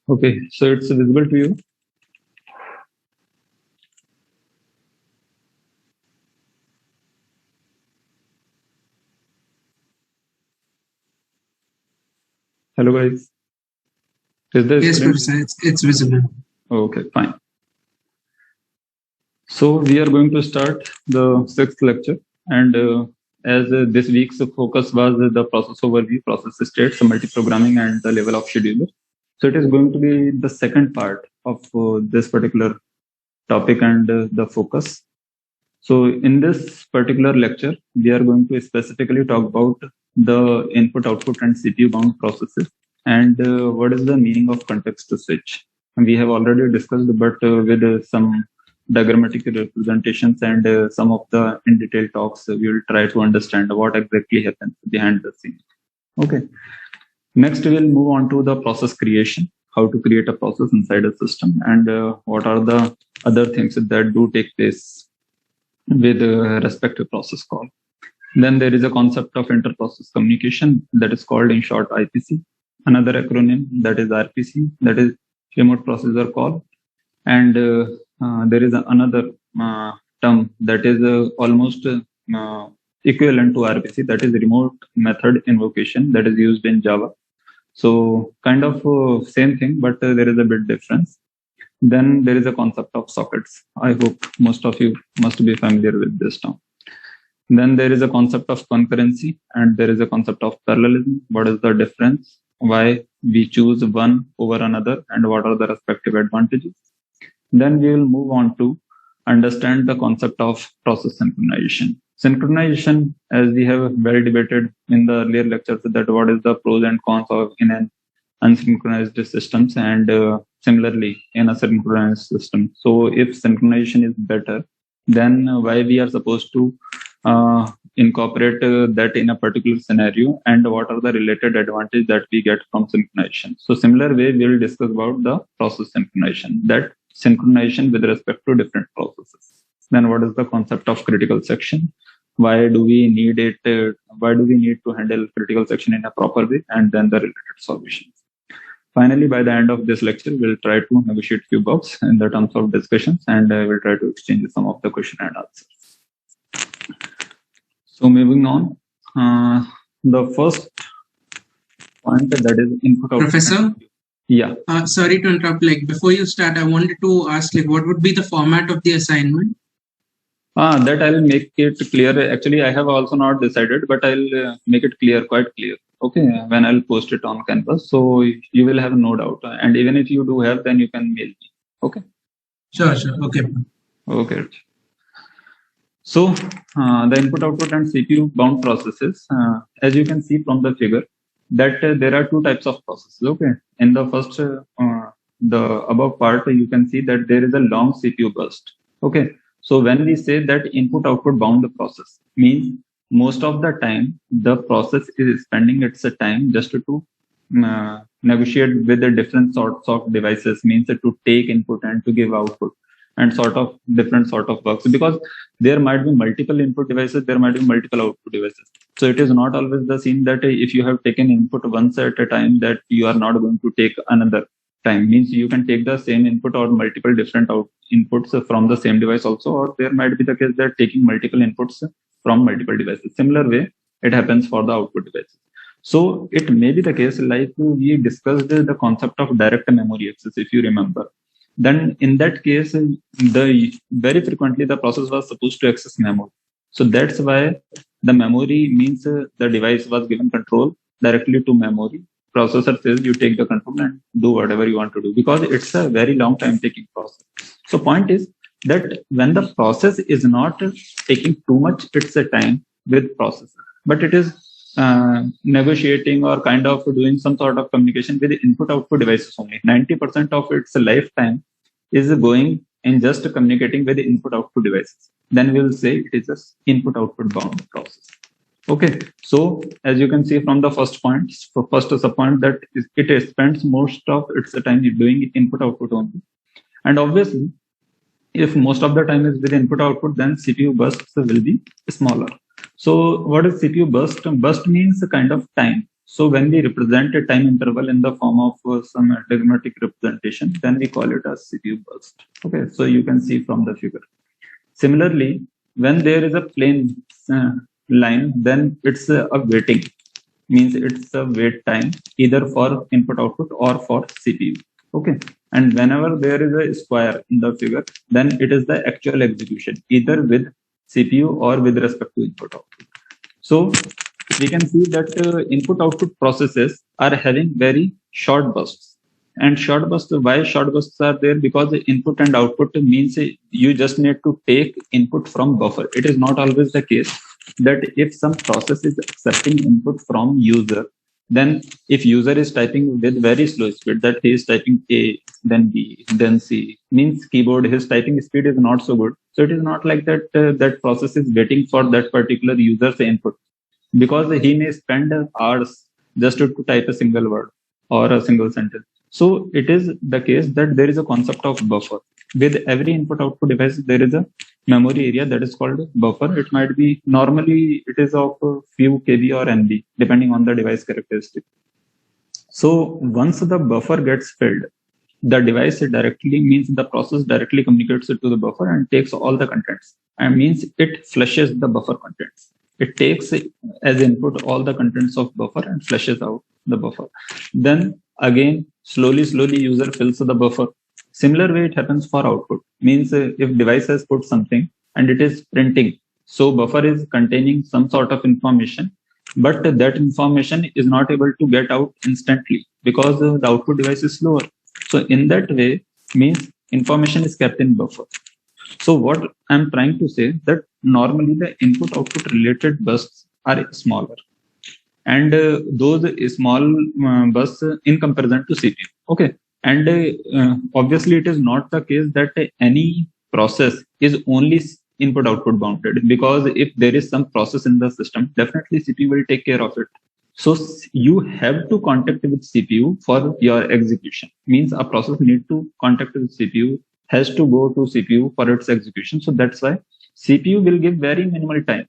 Okay, so it's visible to you. Hello, guys. Is the Yes, screen? Professor, it's visible. Okay, fine. So we are going to start the sixth lecture, and as this week's focus was the process overview, process states, multi-programming, and the level of scheduler. So it is going to be the second part of this particular topic and the focus. So in this particular lecture, we are going to specifically talk about the input, output, and CPU bound processes, and what is the meaning of context switch. And we have already discussed, but with some diagrammatic representations and some of the in detail talks, we will try to understand what exactly happens behind the scene. Okay. Next, we will move on to the process creation, how to create a process inside a system, and what are the other things that do take place with respect to process call. Then there is a concept of inter-process communication that is called in short IPC. Another acronym that is RPC, that is remote processor call. And there is another term that is almost equivalent to RPC, that is remote method invocation, that is used in Java. So kind of same thing, but there is a bit difference. Then there is a concept of sockets. I hope most of you must be familiar with this term. Then there is a concept of concurrency and there is a concept of parallelism. What is the difference? Why we choose one over another and what are the respective advantages? Then we will move on to understand the concept of process synchronization. Synchronization, as we have well debated in the earlier lectures, that what is the pros and cons of in an unsynchronized systems and similarly in a synchronized system. So if synchronization is better, then why we are supposed to incorporate that in a particular scenario and what are the related advantages that we get from synchronization. So similar way, we will discuss about the process synchronization, that synchronization with respect to different processes. Then what is the concept of critical section? Why do we need it? Why do we need to handle critical section in a proper way? And then the related solutions. Finally, by the end of this lecture, we'll try to negotiate few bugs in the terms of discussions and we'll try to exchange some of the question and answers. So moving on, the first point that is input output. Professor? Yeah. Sorry to interrupt. Like before you start, I wanted to ask, like, what would be the format of the assignment? That I'll make it clear. Actually, I have also not decided, but I'll make it clear, quite clear. Okay, when I'll post it on Canvas, so you will have no doubt. And even if you do have, then you can mail me. Okay. Sure. Okay. Okay. So the input, output, and CPU bound processes, as you can see from the figure, that there are two types of processes. Okay, in the first, the above part, you can see that there is a long CPU burst. Okay, so when we say that input, output bound process, means most of the time the process is spending its time just to negotiate with the different sorts of devices, means to take input and to give output and sort of different sort of works, because there might be multiple input devices, there might be multiple output devices. So it is not always the scene that if you have taken input once at a time, that you are not going to take another time. Means you can take the same input or multiple different inputs from the same device also, or there might be the case that taking multiple inputs from multiple devices. Similar way, it happens for the output devices. So it may be the case, like we discussed the concept of direct memory access, if you remember. Then in that case, the very frequently the process was supposed to access memory. So that's why the memory means the device was given control directly to memory. Processor says you take the control and do whatever you want to do, because it's a very long time taking process. So point is that when the process is not taking too much its time with processor, but it is negotiating or kind of doing some sort of communication with input output devices only. 90% of its lifetime is going in just communicating with the input output devices. Then we'll say it is a input output bound process. Okay, so as you can see from the first point, so first is a point that it spends most of its time doing input output only. And obviously, if most of the time is with input output, then CPU bursts will be smaller. So what is CPU burst? Burst means a kind of time. So when we represent a time interval in the form of some diagrammatic representation, then we call it as CPU burst. Okay, so you can see from the figure. Similarly, when there is a plain line, then it's a waiting, means it's a wait time either for input output or for CPU. Okay, and whenever there is a square in the figure, then it is the actual execution either with CPU or with respect to input output. So we can see that input output processes are having very short bursts. And short bursts, why short bursts are there? Because the input and output means you just need to take input from buffer. It is not always the case that if some process is accepting input from user, then if user is typing with very slow speed, that he is typing A, then B, then C, means keyboard, his typing speed is not so good. So it is not like that that process is waiting for that particular user's input, because he may spend hours just to type a single word or a single sentence. So it is the case that there is a concept of buffer. With every input output device, there is a memory area that is called buffer. It might be, normally it is of a few KB or MB, depending on the device characteristic. So once the buffer gets filled, the device directly, means the process directly communicates it to the buffer and takes all the contents, and means it flushes the buffer contents. It takes as input all the contents of buffer and flushes out the buffer. Then again, slowly user fills the buffer. Similar way it happens for output, means if device has put something and it is printing, so buffer is containing some sort of information, but that information is not able to get out instantly because the output device is slower. So in that way, means information is kept in buffer. So what I'm trying to say, that normally the input output related bursts are smaller, and those small bursts in comparison to CPU. Okay, and obviously it is not the case that any process is only input output bounded, because if there is some process in the system, definitely CPU will take care of it. So you have to contact with CPU for your execution. Means a process need to contact with CPU, has to go to CPU for its execution. So that's why CPU will give very minimal time,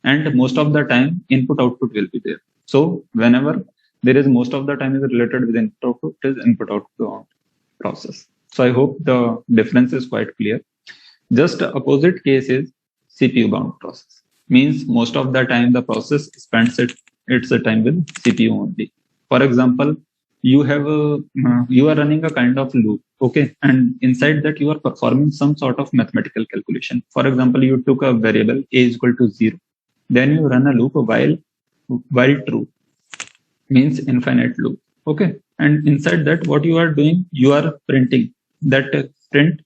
and most of the time input output will be there. So whenever there is, most of the time is related with input output, is input output process. So I hope the difference is quite clear. Just opposite case is CPU bound process. Means most of the time the process spends its time with CPU only. For example, you have you are running a kind of loop, okay, and inside that you are performing some sort of mathematical calculation. For example, you took a variable a is equal to 0, then you run a loop while true, means infinite loop, okay, and inside that what you are doing, you are printing that print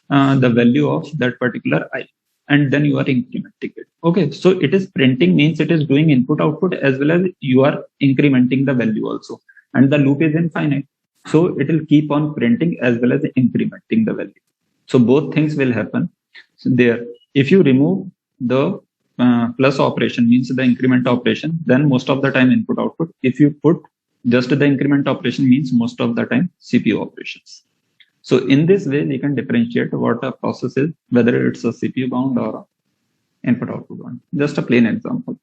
the value of that particular I, and then you are incrementing it. Okay, so it is printing, means it is doing input output as well as you are incrementing the value also, and the loop is infinite, so it will keep on printing as well as incrementing the value. So both things will happen. So there, if you remove the plus operation, means the increment operation, then most of the time input output. If you put just the increment operation, means most of the time CPU operations. So in this way, we can differentiate what a process is, whether it's a CPU bound or input output bound. Just a plain example.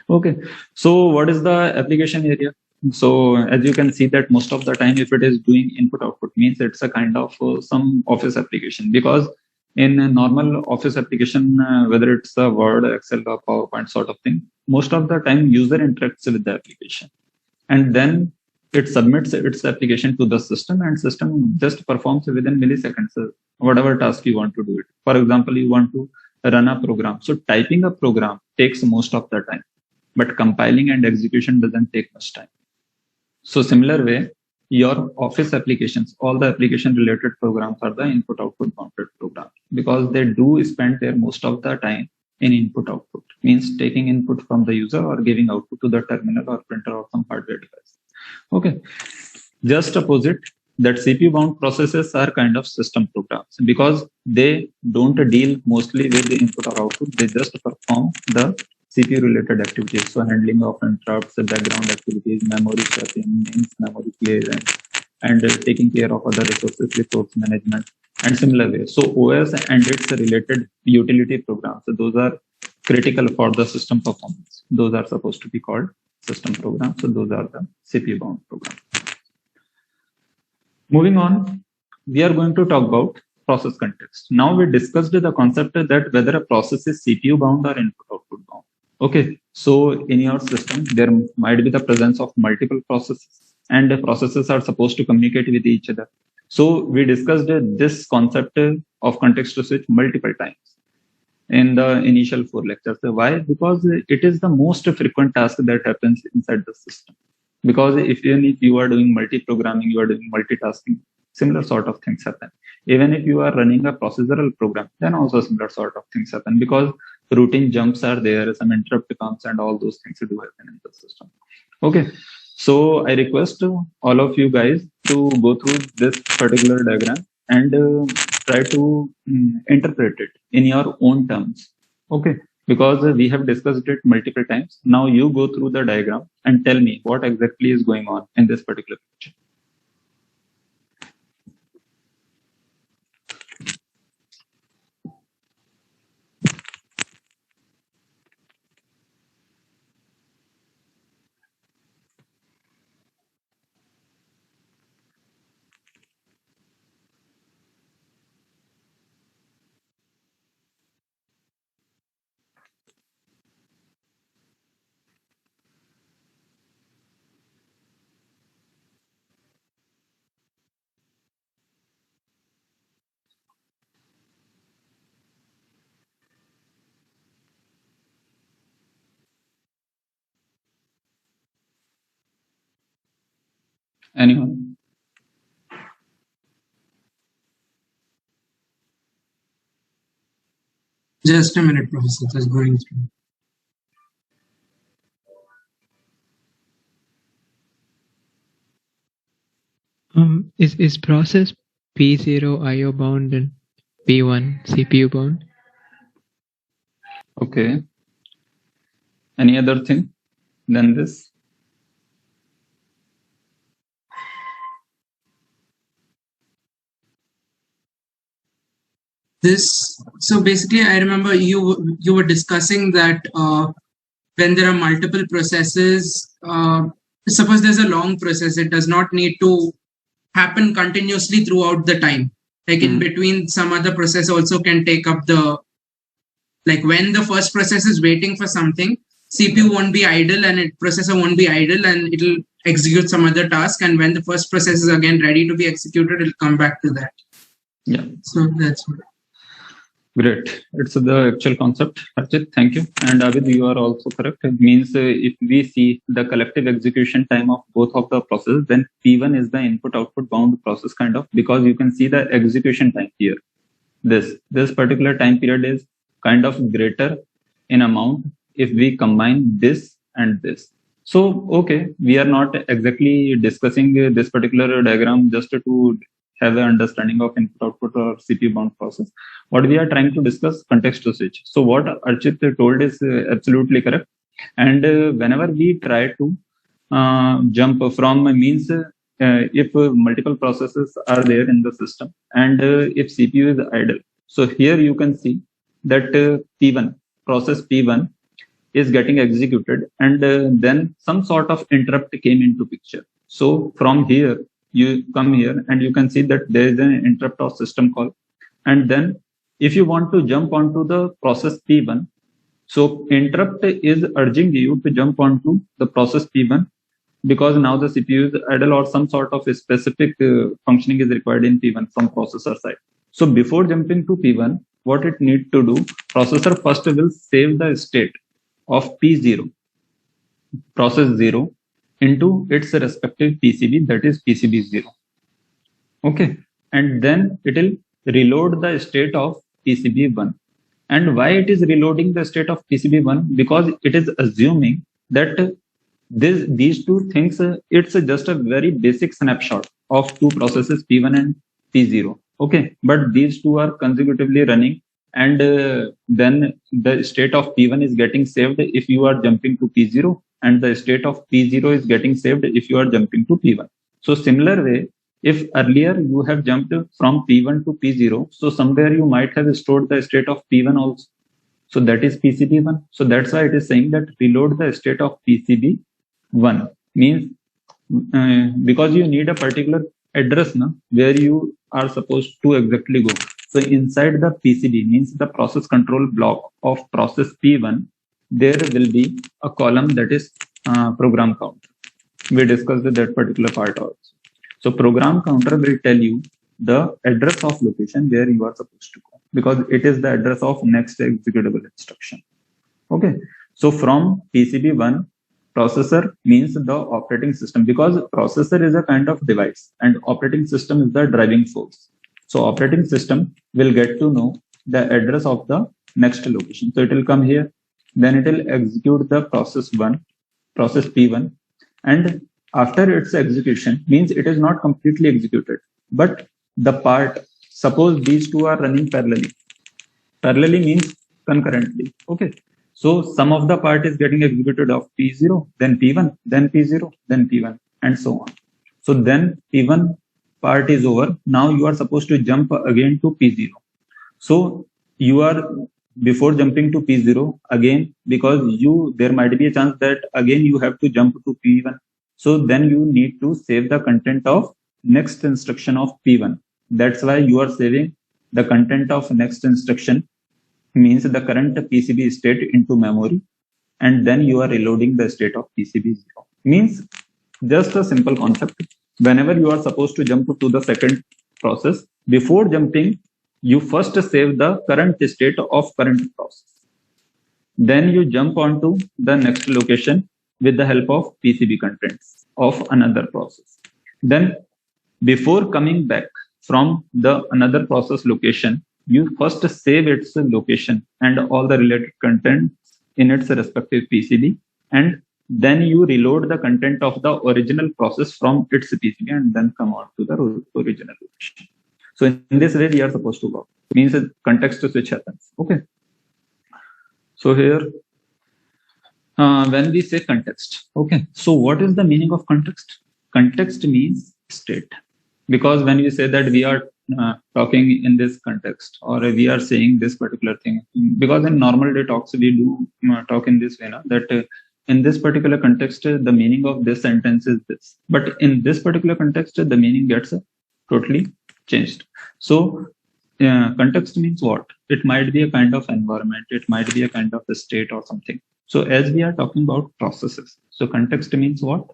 Okay. So what is the application area? So as you can see that most of the time, if it is doing input output, means it's a kind of some office application, because in a normal office application, whether it's a Word, Excel or PowerPoint sort of thing, most of the time user interacts with the application, and then it submits its application to the system, and system just performs within milliseconds whatever task you want to do it. For example, you want to run a program, so typing a program takes most of the time, but compiling and execution doesn't take much time. So similar way, your office applications, all the application related programs are the input output bounded programs, because they do spend their most of the time in input output, means taking input from the user or giving output to the terminal or printer or some hardware device. Okay, just opposite, that CPU bound processes are kind of system programs, because they don't deal mostly with the input or output, they just perform the CPU related activities. So handling of interrupts, background activities, memory swapping, memory clearance, and taking care of other resources, resource management, and similar way. So OS and its related utility programs, so those are critical for the system performance. Those are supposed to be called system programs. So those are the CPU bound programs. Moving on, we are going to talk about process context. Now we discussed the concept that whether a process is CPU bound or input output bound. Okay, so in your system, there might be the presence of multiple processes, and the processes are supposed to communicate with each other. So we discussed this concept of context switch multiple times in the initial 4 lectures. Why? Because it is the most frequent task that happens inside the system. Because even if you are doing multi-programming, you are doing multitasking, similar sort of things happen. Even if you are running a procedural program, then also similar sort of things happen, because routine jumps are there, some interrupt comes, and all those things do happen in the system. Okay, so I request all of you guys to go through this particular diagram and try to interpret it in your own terms. Okay, because we have discussed it multiple times. Now you go through the diagram and tell me what exactly is going on in this particular picture. Anyone? Just a minute, Professor. Just going through. Is process P0 IO bound and P1 CPU bound? Okay. Any other thing than this? So basically, I remember you were discussing that when there are multiple processes, suppose there's a long process, it does not need to happen continuously throughout the time. Like in between, some other process also can take up the, like when the first process is waiting for something, CPU won't be idle and processor won't be idle, and it'll execute some other task. And when the first process is again ready to be executed, it'll come back to that. Yeah. So that's what. Great. It's the actual concept. Archit, thank you. And Abid, you are also correct. It means if we see the collective execution time of both of the processes, then P1 is the input-output bound process kind of, because you can see the execution time here. This particular time period is kind of greater in amount if we combine this and this. So, okay, we are not exactly discussing this particular diagram just to have an understanding of input-output or CPU bound process. What we are trying to discuss, context switch. So what Archit told is absolutely correct. And whenever we try to jump from means if multiple processes are there in the system and if CPU is idle. So here you can see that P1, process P1 is getting executed, and then some sort of interrupt came into picture. So from here, you come here and you can see that there is an interrupt or system call. And then if you want to jump onto the process P1, so interrupt is urging you to jump onto the process P1 because now the CPU is idle or some sort of a specific functioning is required in P1 from processor side. So before jumping to P1, what it needs to do, processor first will save the state of P0, process 0, into its respective PCB, that is PCB 0. Okay, and then it will reload the state of PCB 1. And why it is reloading the state of PCB 1? Because it is assuming that these two things, it's just a very basic snapshot of two processes P1 and P0. Okay, but these two are consecutively running, and then the state of P1 is getting saved if you are jumping to P0, and the state of P0 is getting saved if you are jumping to P1. So similar way, if earlier you have jumped from P1 to P0, so somewhere you might have stored the state of P1 also. So that is PCB1. So that's why it is saying that reload the state of PCB 1 means because you need a particular address where you are supposed to exactly go. So inside the PCB means the process control block of process P1, there will be a column that is program counter. We discussed that particular part also. So program counter will tell you the address of location where you are supposed to go, because it is the address of next executable instruction. Okay. So from PCB1, processor means the operating system, because processor is a kind of device and operating system is the driving force. So operating system will get to know the address of the next location. So it will come here, then it will execute the process P1, and after its execution means it is not completely executed, but the part, suppose these two are running parallelly. Parallelly means concurrently. Okay. So some of the part is getting executed of P0, then P1, then P0, then P1, and so on. So then P1 part is over. Now you are supposed to jump again to P0. So you are, before jumping to P0 again, because there might be a chance that again you have to jump to P1. So then you need to save the content of next instruction of P1. That's why you are saving the content of next instruction, means the current PCB state into memory, and then you are reloading the state of PCB0. Means just a simple concept. Whenever you are supposed to jump to the second process, before jumping, you first save the current state of current process. Then you jump onto the next location with the help of PCB contents of another process. Then before coming back from the another process location, you first save its location and all the related contents in its respective PCB, and then you reload the content of the original process from its PCB and then come out to the original location. So in this way we are supposed to work. Means a context switch happens. Okay. So here when we say context, okay, so what is the meaning of context? Context means state, because when you say that we are talking in this context, or we are saying this particular thing, because in normal day talks we do talk in this way that in this particular context the meaning of this sentence is this, but in this particular context the meaning gets totally changed. So context means what? It might be a kind of environment, it might be a kind of a state or something. So as we are talking about processes, so context means what?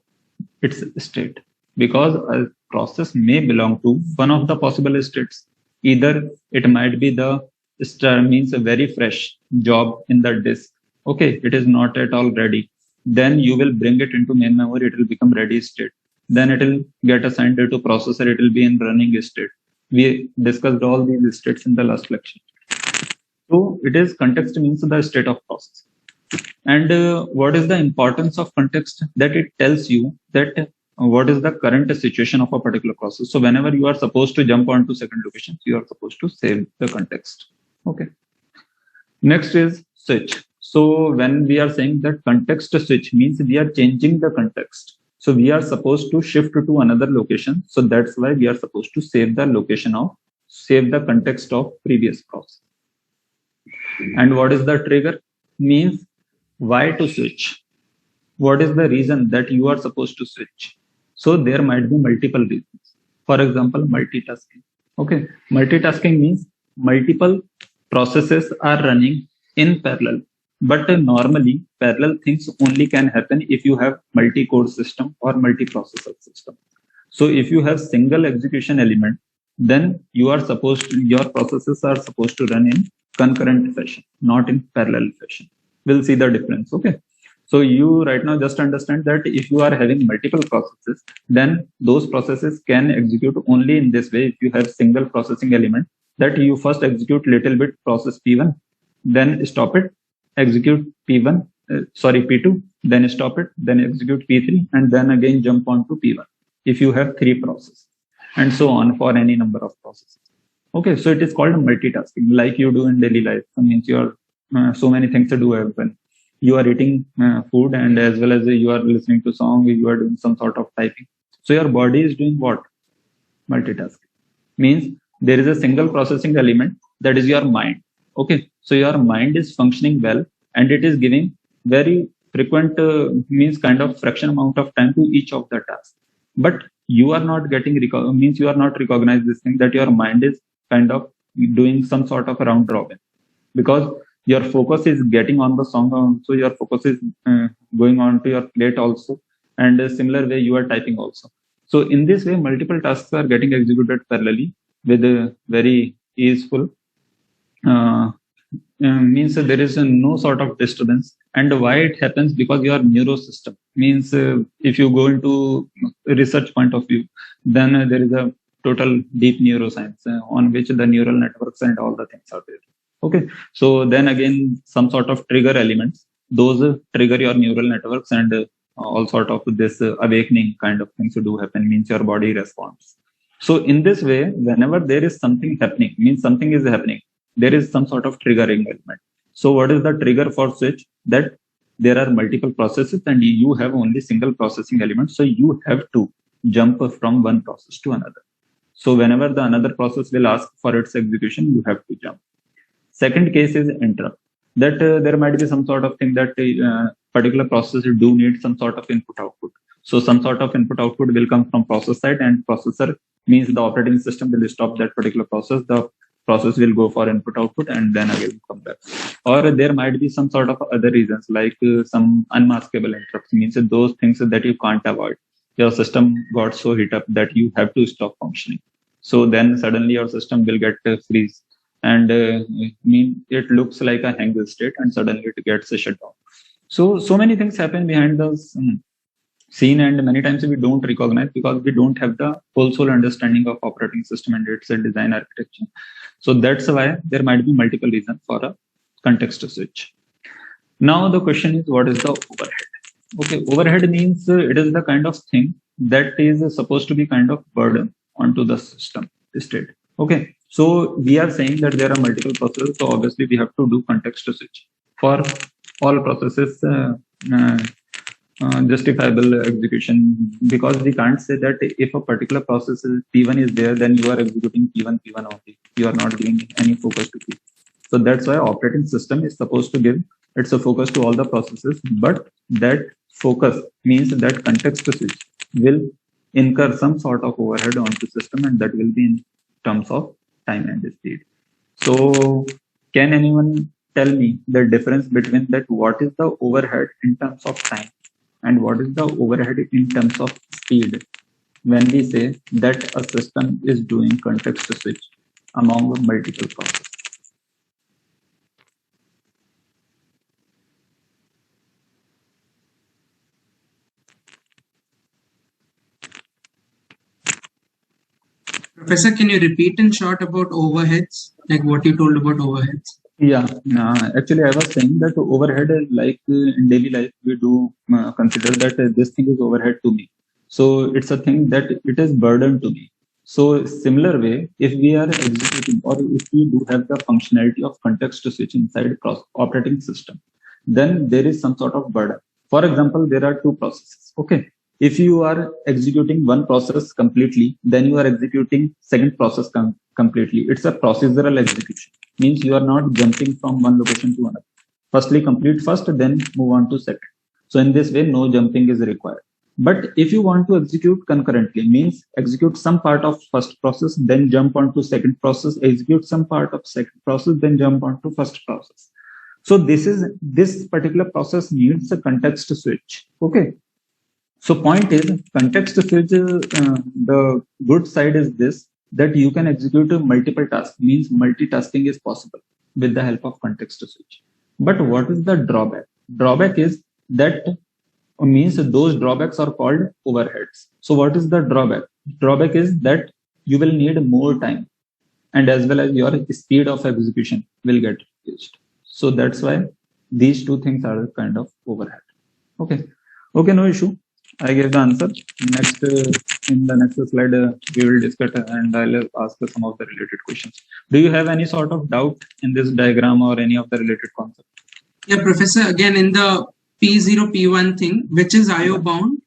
It's state, because a process may belong to one of the possible states. Either it might be the means a very fresh job in the disk. Okay, it is not at all ready. Then you will bring it into main memory, it will become ready state. Then it will get assigned to processor, it will be in running state. We discussed all these states in the last lecture. So it is context means the state of process. And what is the importance of context? That it tells you that what is the current situation of a particular process. So whenever you are supposed to jump onto second location, you are supposed to save the context. Okay. Next is switch. So when we are saying that context switch means we are changing the context. So we are supposed to shift to another location. So that's why we are supposed to save the context of previous process. And what is the trigger? Means why to switch? What is the reason that you are supposed to switch? So there might be multiple reasons. For example, multitasking. Okay, multitasking means multiple processes are running in parallel. But normally, parallel things only can happen if you have multi-core system or multi-processor system. So if you have single execution element, then your processes are supposed to run in concurrent fashion, not in parallel fashion. We'll see the difference. Okay. So you right now just understand that if you are having multiple processes, then those processes can execute only in this way. If you have single processing element, that you first execute little bit process P1, then stop it, execute P2, then stop it, then execute P3, and then again jump on to P1. If you have 3 processes, and so on for any number of processes. Okay, so it is called multitasking, like you do in daily life. That means you are so many things to do when you are eating food, and as well as you are listening to song, you are doing some sort of typing. So your body is doing what? Multitasking. Means there is a single processing element, that is your mind. Okay, so your mind is functioning well, and it is giving very frequent means kind of fraction amount of time to each of the tasks. But you are not getting means you are not recognize this thing that your mind is kind of doing some sort of round robin, because your focus is getting on the song also, your focus is going on to your plate also, and a similar way you are typing also. So in this way, multiple tasks are getting executed parallelly with a very easeful means there is no sort of disturbance. And why it happens? Because your neurosystem means if you go into research point of view, then there is a total deep neuroscience on which the neural networks and all the things are there. Okay, so then again some sort of trigger elements, those trigger your neural networks, and all sort of this awakening kind of things do happen, means your body responds. So in this way, whenever there is something happening, means something is happening, there is some sort of triggering element. So what is the trigger for switch? That there are multiple processes and you have only single processing element. So you have to jump from one process to another. So whenever the another process will ask for its execution, you have to jump. Second case is interrupt. That there might be some sort of thing that particular process do need some sort of input output. So some sort of input output will come from process side, and processor means the operating system will stop that particular process. The process will go for input output and then again come back. Or there might be some sort of other reasons like some unmaskable interrupts, means those things that you can't avoid. Your system got so hit up that you have to stop functioning. So then suddenly your system will get freeze, and mean it looks like a hang state, and suddenly it gets shut down. So many things happen behind the scene, and many times we don't recognize because we don't have the whole soul understanding of operating system and its design architecture. So that's why there might be multiple reasons for a context switch. Now the question is, what is the overhead? Okay, overhead means it is the kind of thing that is supposed to be kind of burden onto the system state. Okay, so we are saying that there are multiple processes, so obviously we have to do context switch for all processes justifiable execution, because we can't say that if a particular process is P1 is there, then you are executing P1 only. You are not giving any focus to P. So that's why operating system is supposed to give its a focus to all the processes, but that focus means that context switch will incur some sort of overhead onto system, and that will be in terms of time and speed. So can anyone tell me the difference between that? What is the overhead in terms of time and what is the overhead in terms of speed when we say that a system is doing context switch among multiple processes? Professor, can you repeat in short about overheads, like what you told about overheads? Yeah, actually I was saying that overhead, like in daily life, we do consider that this thing is overhead to me. So it's a thing that it is burden to me. So similar way, if we are executing or if we do have the functionality of context switch inside operating system, then there is some sort of burden. For example, there are two processes. Okay. If you are executing one process completely, then you are executing second process completely. It's a procedural execution. Means you are not jumping from one location to another. Firstly, complete first, then move on to second. So in this way, no jumping is required. But if you want to execute concurrently, means execute some part of first process, then jump on to second process, execute some part of second process, then jump on to first process. So this particular process needs a context switch. Okay. So point is, context switch, the good side is this, that you can execute multiple tasks, means multitasking is possible with the help of context switch. But what is the drawback? Drawback is that means those drawbacks are called overheads. So what is the drawback? Drawback is that you will need more time, and as well as your speed of execution will get reduced. So that's why these two things are kind of overhead. Okay, no issue. I gave the answer. Next, in the next slide, we will discuss and I'll ask some of the related questions. Do you have any sort of doubt in this diagram or any of the related concepts? Yeah, Professor, again, in the P0, P1 thing, which is IO bound?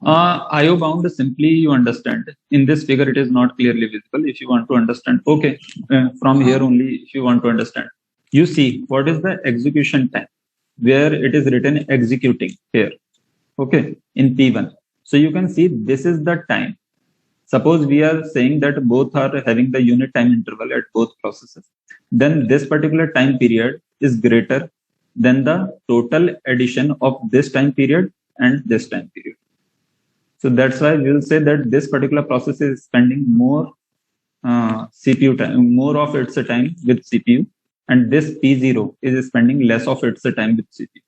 IO bound, simply you understand. In this figure, it is not clearly visible. If you want to understand, okay, from here only, if you want to understand, you see what is the execution time. where it is written executing here, okay, in P1. So you can see this is the time. Suppose we are saying that both are having the unit time interval at both processes, then this particular time period is greater than the total addition of this time period and this time period. So that's why we will say that this particular process is spending more CPU time, more of its time with CPU, and this P0 is spending less of its time with CPU.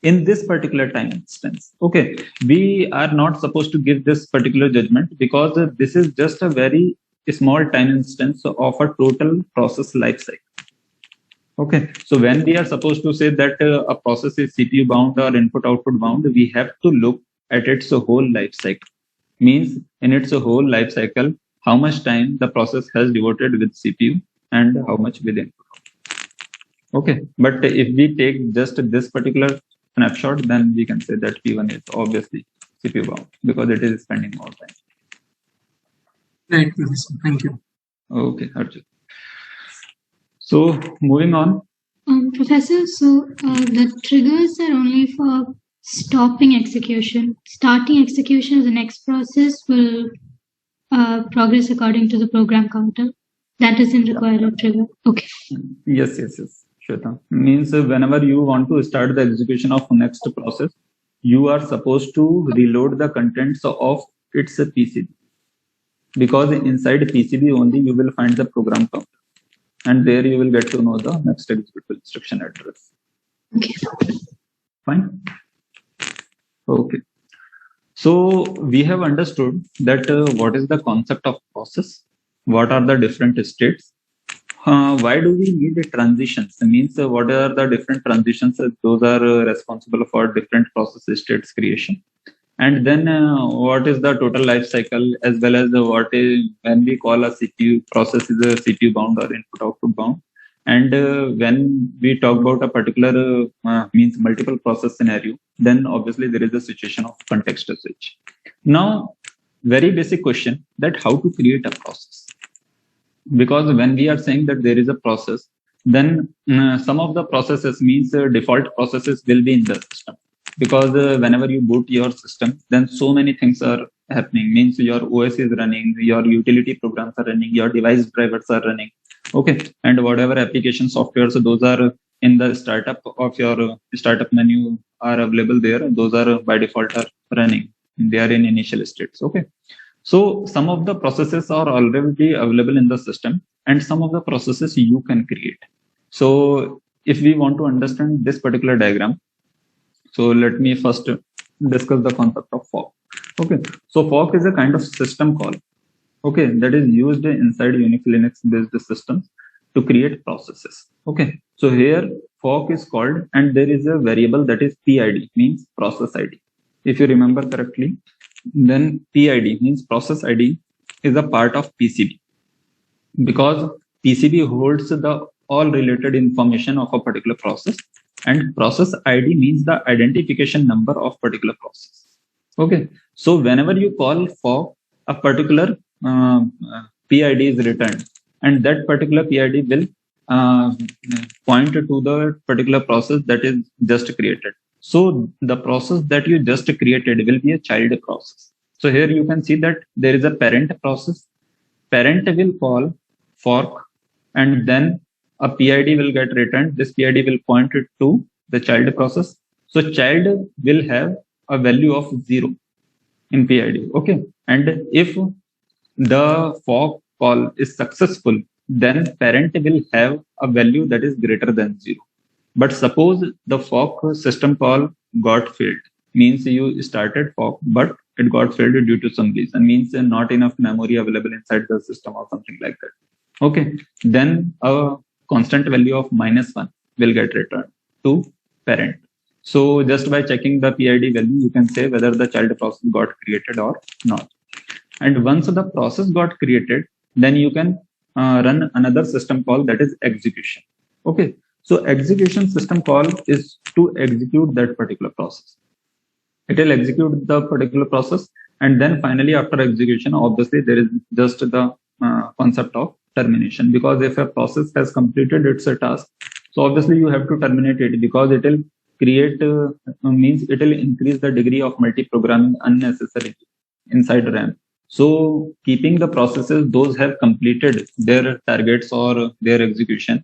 In this particular time instance, okay, we are not supposed to give this particular judgment because this is just a very small time instance of a total process life cycle. Okay, so when we are supposed to say that a process is CPU bound or input output bound, we have to look at its whole life cycle. Means in its whole life cycle, how much time the process has devoted with CPU and how much with input. Okay, but if we take just this particular snapshot, then we can say that P1 is obviously CPU bound because it is spending more time. Right, Professor. Thank you. Okay, Arjun. So moving on. Professor, so the triggers are only for stopping execution. Starting execution of the next process will progress according to the program counter. That doesn't require a trigger. Okay. Yes. Shweta. Means whenever you want to start the execution of next process, you are supposed to reload the contents of its PCB. Because inside PCB only you will find the program counter. And there you will get to know the next executable instruction address. Okay. Fine. Okay. So we have understood that what is the concept of process, what are the different states, why do we need transitions? Means what are the different transitions? Those are responsible for different process states creation. And then what is the total life cycle, as well as what is when we call a CPU process is a CPU bound or input output bound. And when we talk about a particular means multiple process scenario, then obviously there is a situation of context switch. Now, very basic question that how to create a process. Because when we are saying that there is a process, then some of the processes means default processes will be in the system. Because whenever you boot your system, then so many things are happening. Means your OS is running, your utility programs are running, your device drivers are running. Okay, and whatever application software, so those are in the startup of your startup menu are available there. Those are by default are running. They are in initial states. Okay. So some of the processes are already available in the system and some of the processes you can create. So if we want to understand this particular diagram, so let me first discuss the concept of fork. Okay, so fork is a kind of system call, okay, that is used inside Unix Linux based systems to create processes. Okay, so here fork is called and there is a variable that is PID, means process ID. If you remember correctly, then PID means process ID is a part of PCB because PCB holds the all related information of a particular process and process ID means the identification number of particular process. Okay, so whenever you call fork, a particular PID is returned and that particular PID will point to the particular process that is just created. So the process that you just created will be a child process. So here you can see that there is a parent process. Parent will call fork and then a PID will get returned. This PID will point it to the child process. So child will have a value of 0 in PID. Okay. And if the fork call is successful, then parent will have a value that is greater than 0. But suppose the fork system call got failed, means you started fork, but it got failed due to some reason, means not enough memory available inside the system or something like that. Okay, then a constant value of -1 will get returned to parent. So just by checking the PID value, you can say whether the child process got created or not. And once the process got created, then you can run another system call that is execution. Okay. So execution system call is to execute that particular process. It will execute the particular process and then finally after execution, obviously there is just the concept of termination, because if a process has completed its task, so obviously you have to terminate it because it will create means it will increase the degree of multi-programming unnecessarily inside RAM. So keeping the processes those have completed their targets or their execution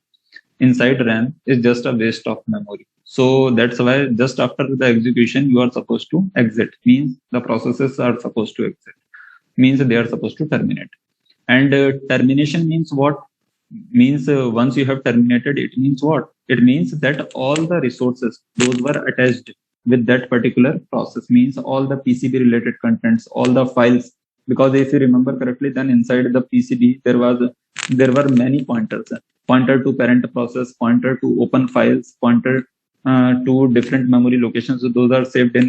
inside RAM is just a waste of memory. So that's why just after the execution you are supposed to exit. Means the processes are supposed to exit. Means they are supposed to terminate. And termination means what? Means once you have terminated, it means what? It means that all the resources those were attached with that particular process, means all the PCB related contents, all the files. Because if you remember correctly, then inside the PCB there were many pointers: pointer to parent process, pointer to open files, pointer to different memory locations. So those are saved in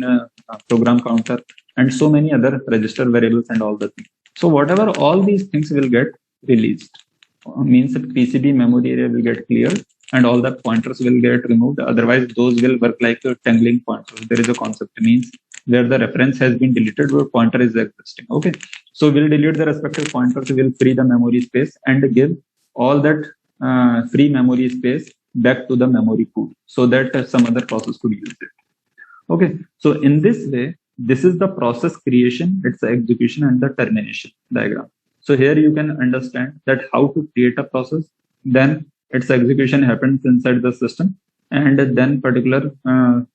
program counter, and so many other register variables and all the things. So whatever all these things will get released, means that PCB memory area will get cleared and all the pointers will get removed. Otherwise, those will work like tangling pointers. There is a concept, means where the reference has been deleted, where pointer is existing. Okay, so we'll delete the respective pointers, will free the memory space and give all that free memory space back to the memory pool so that some other process could use it. Okay, so in this way, this is the process creation, its execution, and the termination diagram. So here you can understand that how to create a process, then its execution happens inside the system, and then particular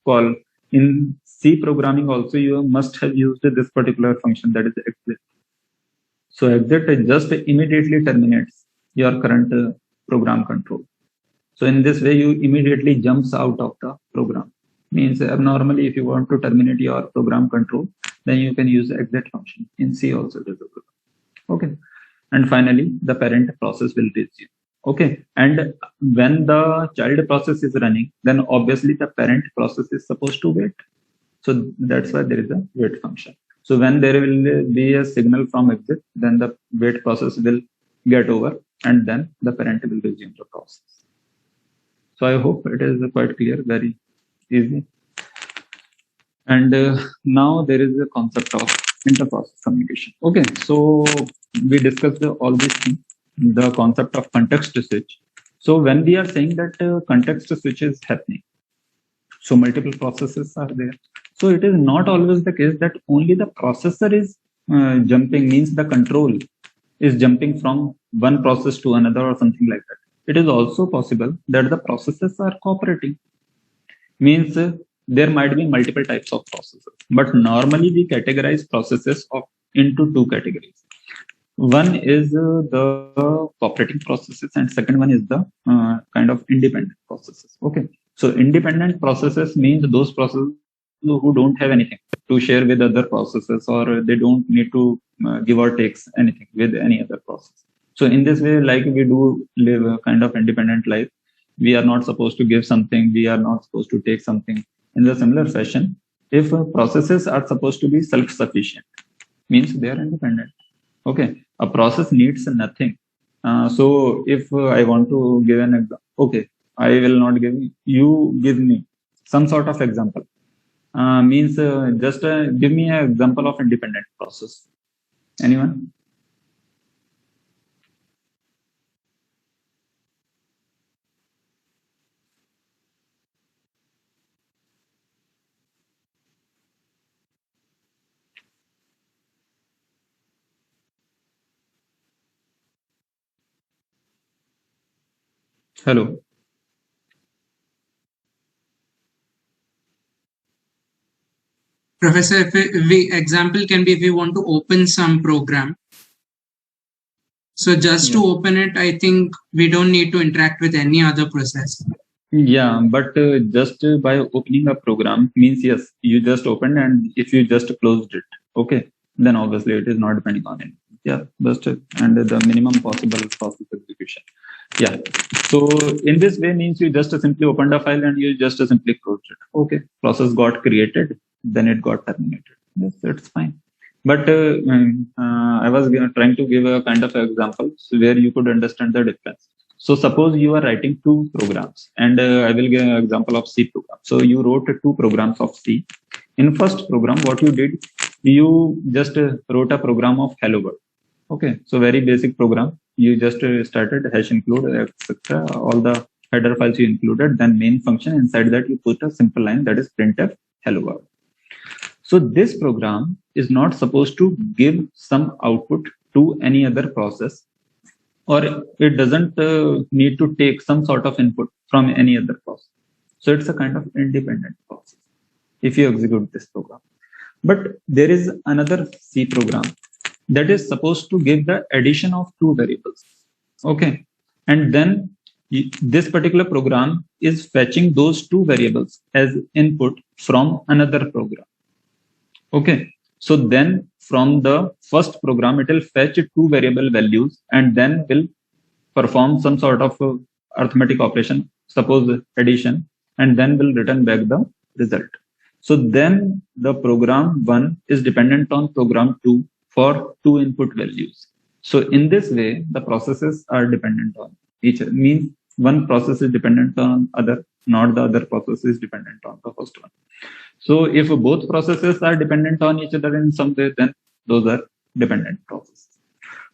call. In C programming also you must have used this particular function, that is exit. So exit just immediately terminates your current program control. So in this way you immediately jumps out of the program. Means abnormally if you want to terminate your program control, then you can use the exit function. In C also it is a program. Okay, and finally the parent process will resume. Okay, and when the child process is running, then obviously the parent process is supposed to wait. So that's why there is a wait function. So when there will be a signal from exit, then the wait process will get over, and then the parent will resume the process. So I hope it is quite clear, very easy. And now there is a concept of inter-process communication. Okay, so we discussed all these things, the concept of context switch. So when we are saying that context switch is happening, so multiple processes are there. So it is not always the case that only the processor is jumping, means the control is jumping from one process to another or something like that. It is also possible that the processes are cooperating. Means there might be multiple types of processes, but normally we categorize processes into two categories. One is the cooperating processes, and second one is the kind of independent processes. Okay, so independent processes means those processes who don't have anything to share with other processes, or they don't need to give or takes anything with any other process. So in this way, like we do live a kind of independent life, we are not supposed to give something, we are not supposed to take something. In the similar fashion, if processes are supposed to be self-sufficient, means they are independent. Okay, a process needs nothing. So if I want to give an example, okay, I will not give you, give me some sort of example. Means just give me an example of independent process. Anyone? Hello. Professor, if we example can be if we want to open some program. So just to open it, I think we don't need to interact with any other process. Yeah, but just by opening a program means, yes, you just opened, and if you just closed it, okay, then obviously it is not depending on it. Yeah, just and the minimum possible process execution. Yeah, so in this way means you just simply opened a file and you just simply closed it. Okay, process got created, then it got terminated. Yes, it's fine. But I was trying to give a kind of example where you could understand the difference. So suppose you are writing two programs, and I will give an example of C program. So you wrote two programs of C. In first program, what you did, you just wrote a program of hello world. Okay, so very basic program. You just started hash include, etc. All the header files you included, then main function. Inside that you put a simple line that is printf hello world. So this program is not supposed to give some output to any other process, or it doesn't need to take some sort of input from any other process. So it's a kind of independent process if you execute this program. But there is another C program that is supposed to give the addition of two variables. Okay. And then this particular program is fetching those two variables as input from another program. Okay. So then from the first program, it will fetch two variable values and then will perform some sort of arithmetic operation, suppose addition, and then will return back the result. So then the program 1 is dependent on program 2 for two input values. So in this way, the processes are dependent on each other. Means one process is dependent on other, not the other process is dependent on the first one. So if both processes are dependent on each other in some way, then those are dependent processes.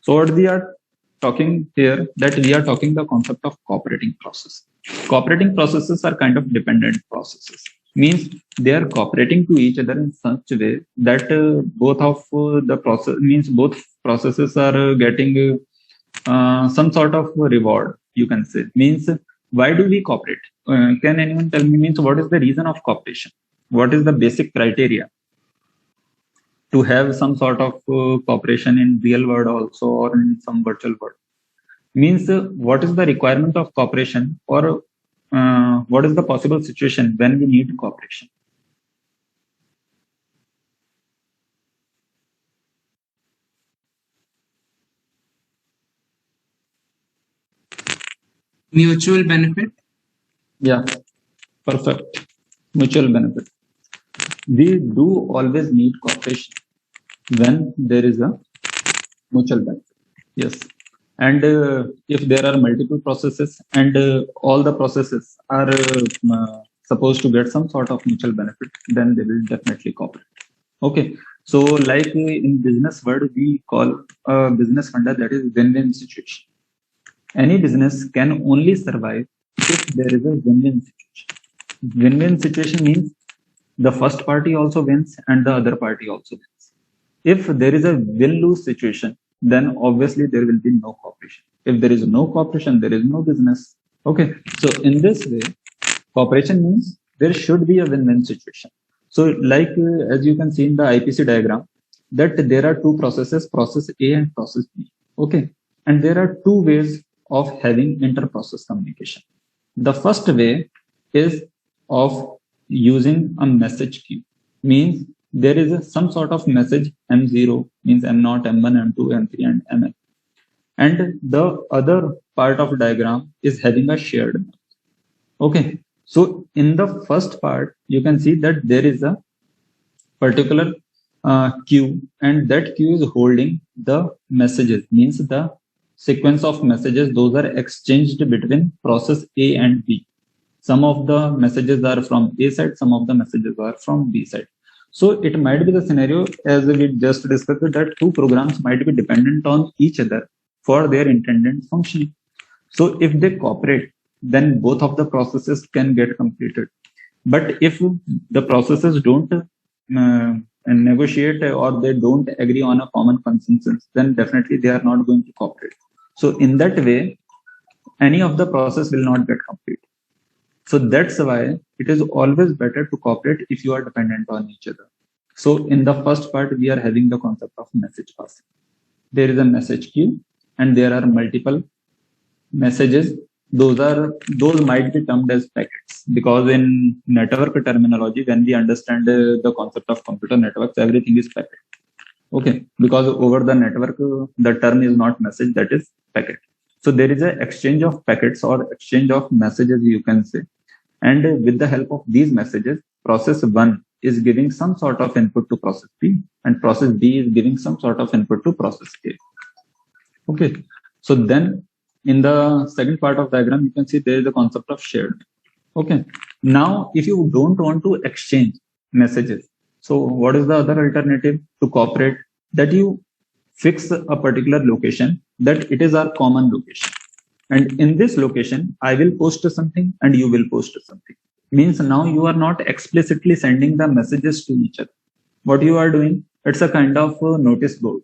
So what we are talking here, that we are talking the concept of cooperating process. Cooperating processes are kind of dependent processes. Means they are cooperating to each other in such a way that both of the process, means both processes are getting some sort of reward, you can say. Means why do we cooperate? Can anyone tell me, means what is the reason of cooperation? What is the basic criteria to have some sort of cooperation in real world also or in some virtual world? Means what is the requirement of cooperation, or what is the possible situation when we need cooperation? Mutual benefit. Yeah, perfect. Mutual benefit. We do always need cooperation when there is a mutual benefit. Yes. And if there are multiple processes and all the processes are supposed to get some sort of mutual benefit, then they will definitely cooperate. Okay. So like in business world, we call a business funda that is win-win situation. Any business can only survive if there is a win-win situation. Win-win situation means the first party also wins and the other party also wins. If there is a win-lose situation, then obviously there will be no cooperation. If there is no cooperation, there is no business. Okay. So in this way, cooperation means there should be a win-win situation. So like as you can see in the IPC diagram, that there are two processes, process A and process B. Okay. And there are two ways of having inter-process communication. The first way is of using a message queue. Means there is some sort of message M0, means M0, M1, M2, M3, and Mn. And the other part of diagram is having a shared message. Okay. So in the first part, you can see that there is a particular queue, and that queue is holding the messages, means the sequence of messages, those are exchanged between process A and B. Some of the messages are from A side, some of the messages are from B side. So it might be the scenario, as we just discussed, that two programs might be dependent on each other for their intended functioning. So if they cooperate, then both of the processes can get completed. But if the processes don't negotiate or they don't agree on a common consensus, then definitely they are not going to cooperate. So in that way, any of the process will not get complete. So that's why it is always better to cooperate if you are dependent on each other. So in the first part, we are having the concept of message passing. There is a message queue and there are multiple messages. Those might be termed as packets, because in network terminology, when we understand the concept of computer networks, everything is packet. Okay, because over the network, the term is not message, that is packet. So there is an exchange of packets or exchange of messages, you can say. And with the help of these messages, process 1 is giving some sort of input to process B, and process B is giving some sort of input to process A. Okay, so then in the second part of diagram, you can see there is a concept of shared. Okay, now if you don't want to exchange messages, so what is the other alternative to cooperate? That you fix a particular location, that it is our common location. And in this location, I will post something and you will post something. Means now you are not explicitly sending the messages to each other. What you are doing, it's a kind of a notice board.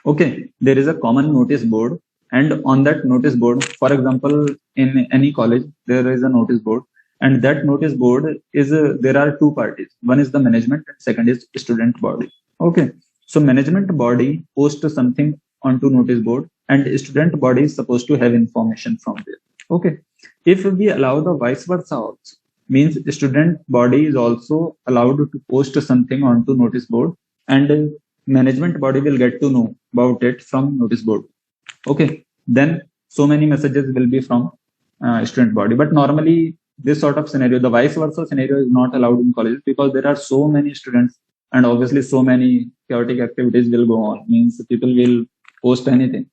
Okay, there is a common notice board, and on that notice board, for example, in any college, there is a notice board, and that notice board is there are two parties. One is the management, and second is student body. Okay, so management body posts something onto notice board, and student body is supposed to have information from there. Okay, if we allow the vice versa also, means student body is also allowed to post something onto notice board, and management body will get to know about it from notice board. Okay, then so many messages will be from student body. But normally this sort of scenario, the vice versa scenario, is not allowed in colleges because there are so many students, and obviously so many chaotic activities will go on. Means people will post anything.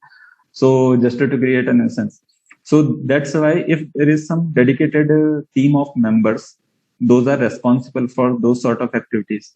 So just to create a nuisance. So that's why if there is some dedicated team of members, those are responsible for those sort of activities,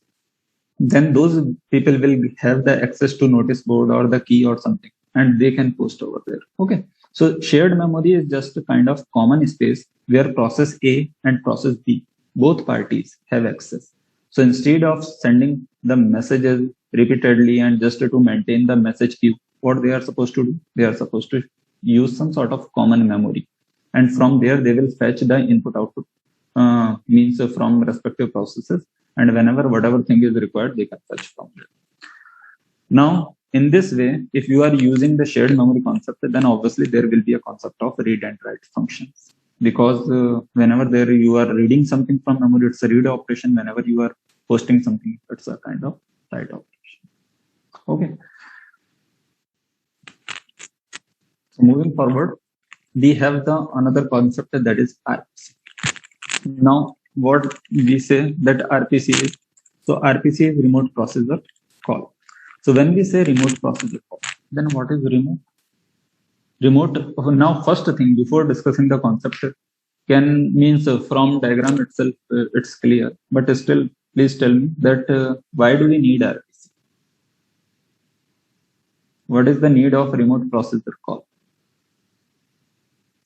then those people will have the access to notice board or the key or something, and they can post over there. Okay, so shared memory is just a kind of common space where process A and process B, both parties, have access. So instead of sending the messages repeatedly and just to maintain the message queue, what they are supposed to do, they are supposed to use some sort of common memory, and from there they will fetch the input output, means from respective processes, and whenever whatever thing is required, they can fetch from there. Now, in this way, if you are using the shared memory concept, then obviously there will be a concept of read and write functions, because whenever there you are reading something from memory, it's a read operation. Whenever you are posting something, it's a kind of write operation. Okay. So moving forward, we have the another concept that is RPC. Now, what we say that RPC is, so RPC is remote processor call. So when we say remote processor call, then what is remote? Remote, now first thing before discussing the concept, can means from diagram itself it's clear, but still please tell me that why do we need RPC? What is the need of remote processor call?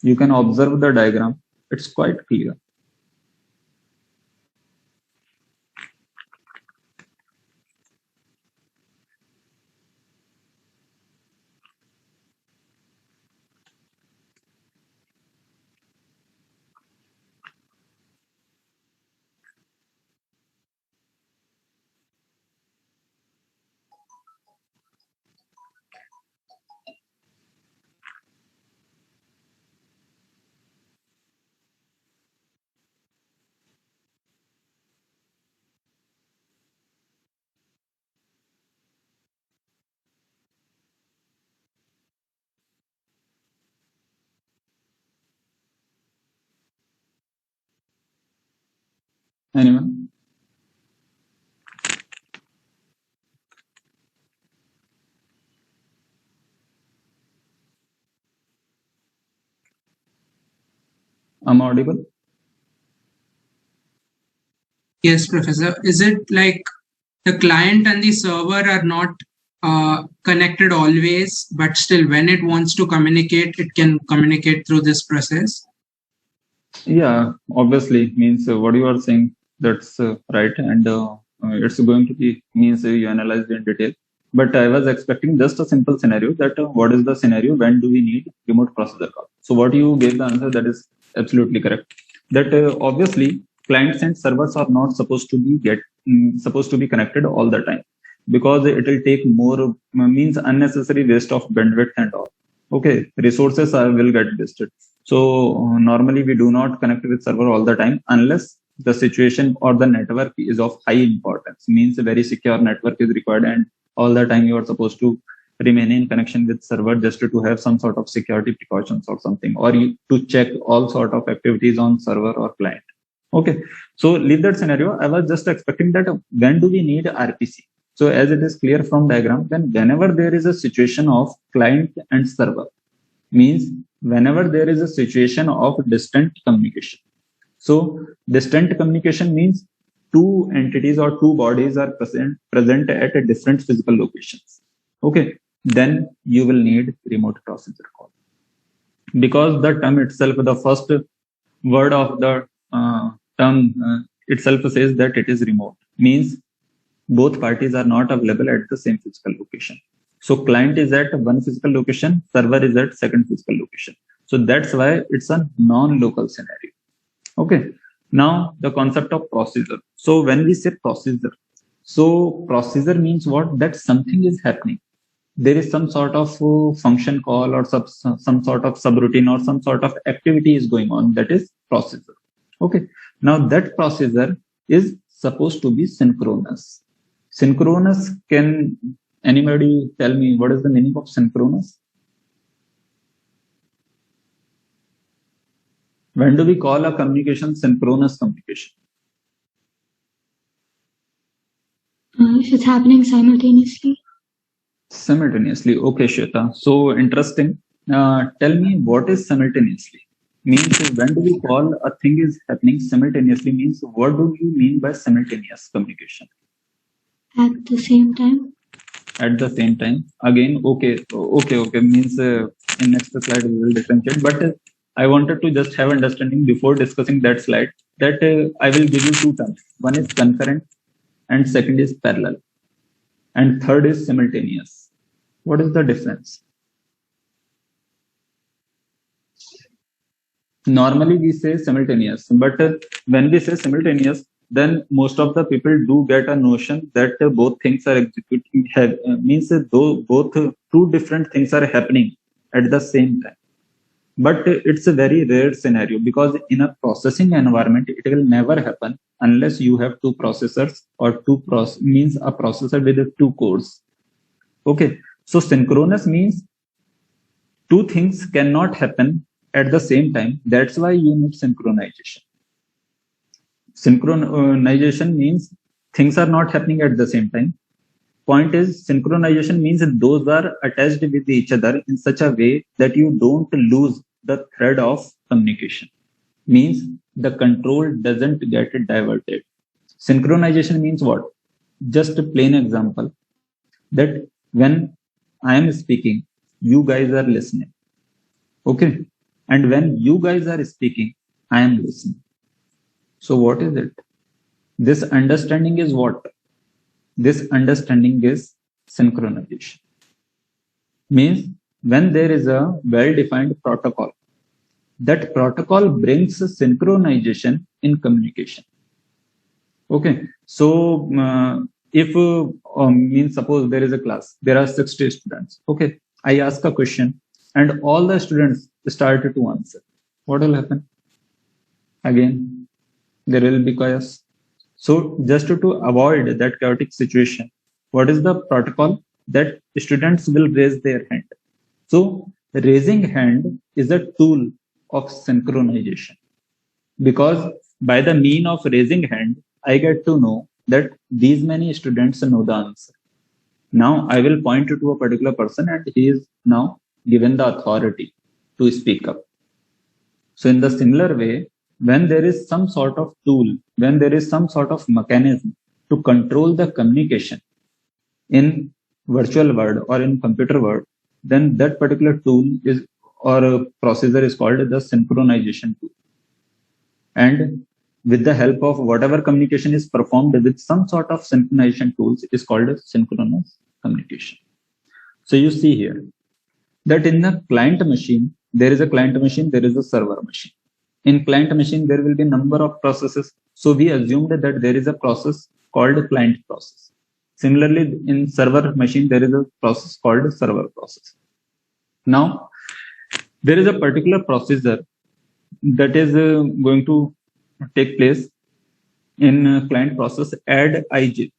You can observe the diagram, it's quite clear. Anyone? Am I audible? Yes, Professor. Is it like the client and the server are not connected always, but still when it wants to communicate, it can communicate through this process? Yeah, obviously means what you are saying, that's right, and it's going to be means you analyze in detail. But I was expecting just a simple scenario that what is the scenario when do we need remote processor call? So what you gave the answer, that is absolutely correct. That obviously clients and servers are not supposed to be supposed to be connected all the time, because it will take more means unnecessary waste of bandwidth and all. Okay, resources will get wasted. So normally we do not connect with server all the time unless the situation or the network is of high importance. Means a very secure network is required, and all the time you are supposed to remain in connection with server just to have some sort of security precautions or something, or to check all sort of activities on server or client. Okay, so leave that scenario. I was just expecting that when do we need RPC? So as it is clear from diagram, then whenever there is a situation of client and server, means whenever there is a situation of distant communication. So distant communication means two entities or two bodies are present at different physical locations. Okay, then you will need remote processor call. because the term itself, the first word of the term itself says that it is remote, means both parties are not available at the same physical location. So client is at one physical location, server is at second physical location. So that's why it's a non-local scenario. Okay. Now the concept of procedure. So when we say procedure, so procedure means what? That something is happening. There is some sort of function call or some sort of subroutine or some sort of activity is going on. That is procedure. Okay. Now that procedure is supposed to be synchronous. Synchronous, can anybody tell me what is the meaning of synchronous? When do we call a communication synchronous communication? If it's happening simultaneously. Simultaneously. Okay, Shweta. So interesting. Tell me, what is simultaneously? Means when do we call a thing is happening simultaneously? Means what do you mean by simultaneous communication? At the same time. At the same time. Again, okay. Means in next slide we will differentiate. But I wanted to just have understanding before discussing that slide that I will give you two terms. One is concurrent and second is parallel. And third is simultaneous. What is the difference? Normally we say simultaneous, but when we say simultaneous, then most of the people do get a notion that both things are executing, means both two different things are happening at the same time. But it's a very rare scenario, because in a processing environment, it will never happen unless you have two processors or means a processor with two cores. Okay, so synchronous means two things cannot happen at the same time. That's why you need synchronization. Synchronization means things are not happening at the same time. Point is, synchronization means those are attached with each other in such a way that you don't lose the thread of communication. Means the control doesn't get diverted. Synchronization means what? Just a plain example, that when I am speaking, you guys are listening. Okay. And when you guys are speaking, I am listening. So what is it? This understanding is what? This understanding is synchronization. Means when there is a well-defined protocol, that protocol brings synchronization in communication. Okay. So if means suppose there is a class, there are 60 students. Okay. I ask a question and all the students started to answer. What will happen? Again, there will be chaos. So just to avoid that chaotic situation, what is the protocol? That students will raise their hand. So raising hand is a tool of synchronization, because by the mean of raising hand, I get to know that these many students know the answer. Now I will point to a particular person and he is now given the authority to speak up. So in the similar way, when there is some sort of tool, when there is some sort of mechanism to control the communication in virtual world or in computer world, then that particular tool is or a procedure is called the synchronization tool. And with the help of whatever communication is performed with some sort of synchronization tools, it is called synchronous communication. So you see here that in the client machine, there is a client machine, there is a server machine. In client machine, there will be a number of processes. So we assumed that there is a process called client process. Similarly, in server machine, there is a process called server process. Now, there is a particular procedure that is going to take place in client process. Add ij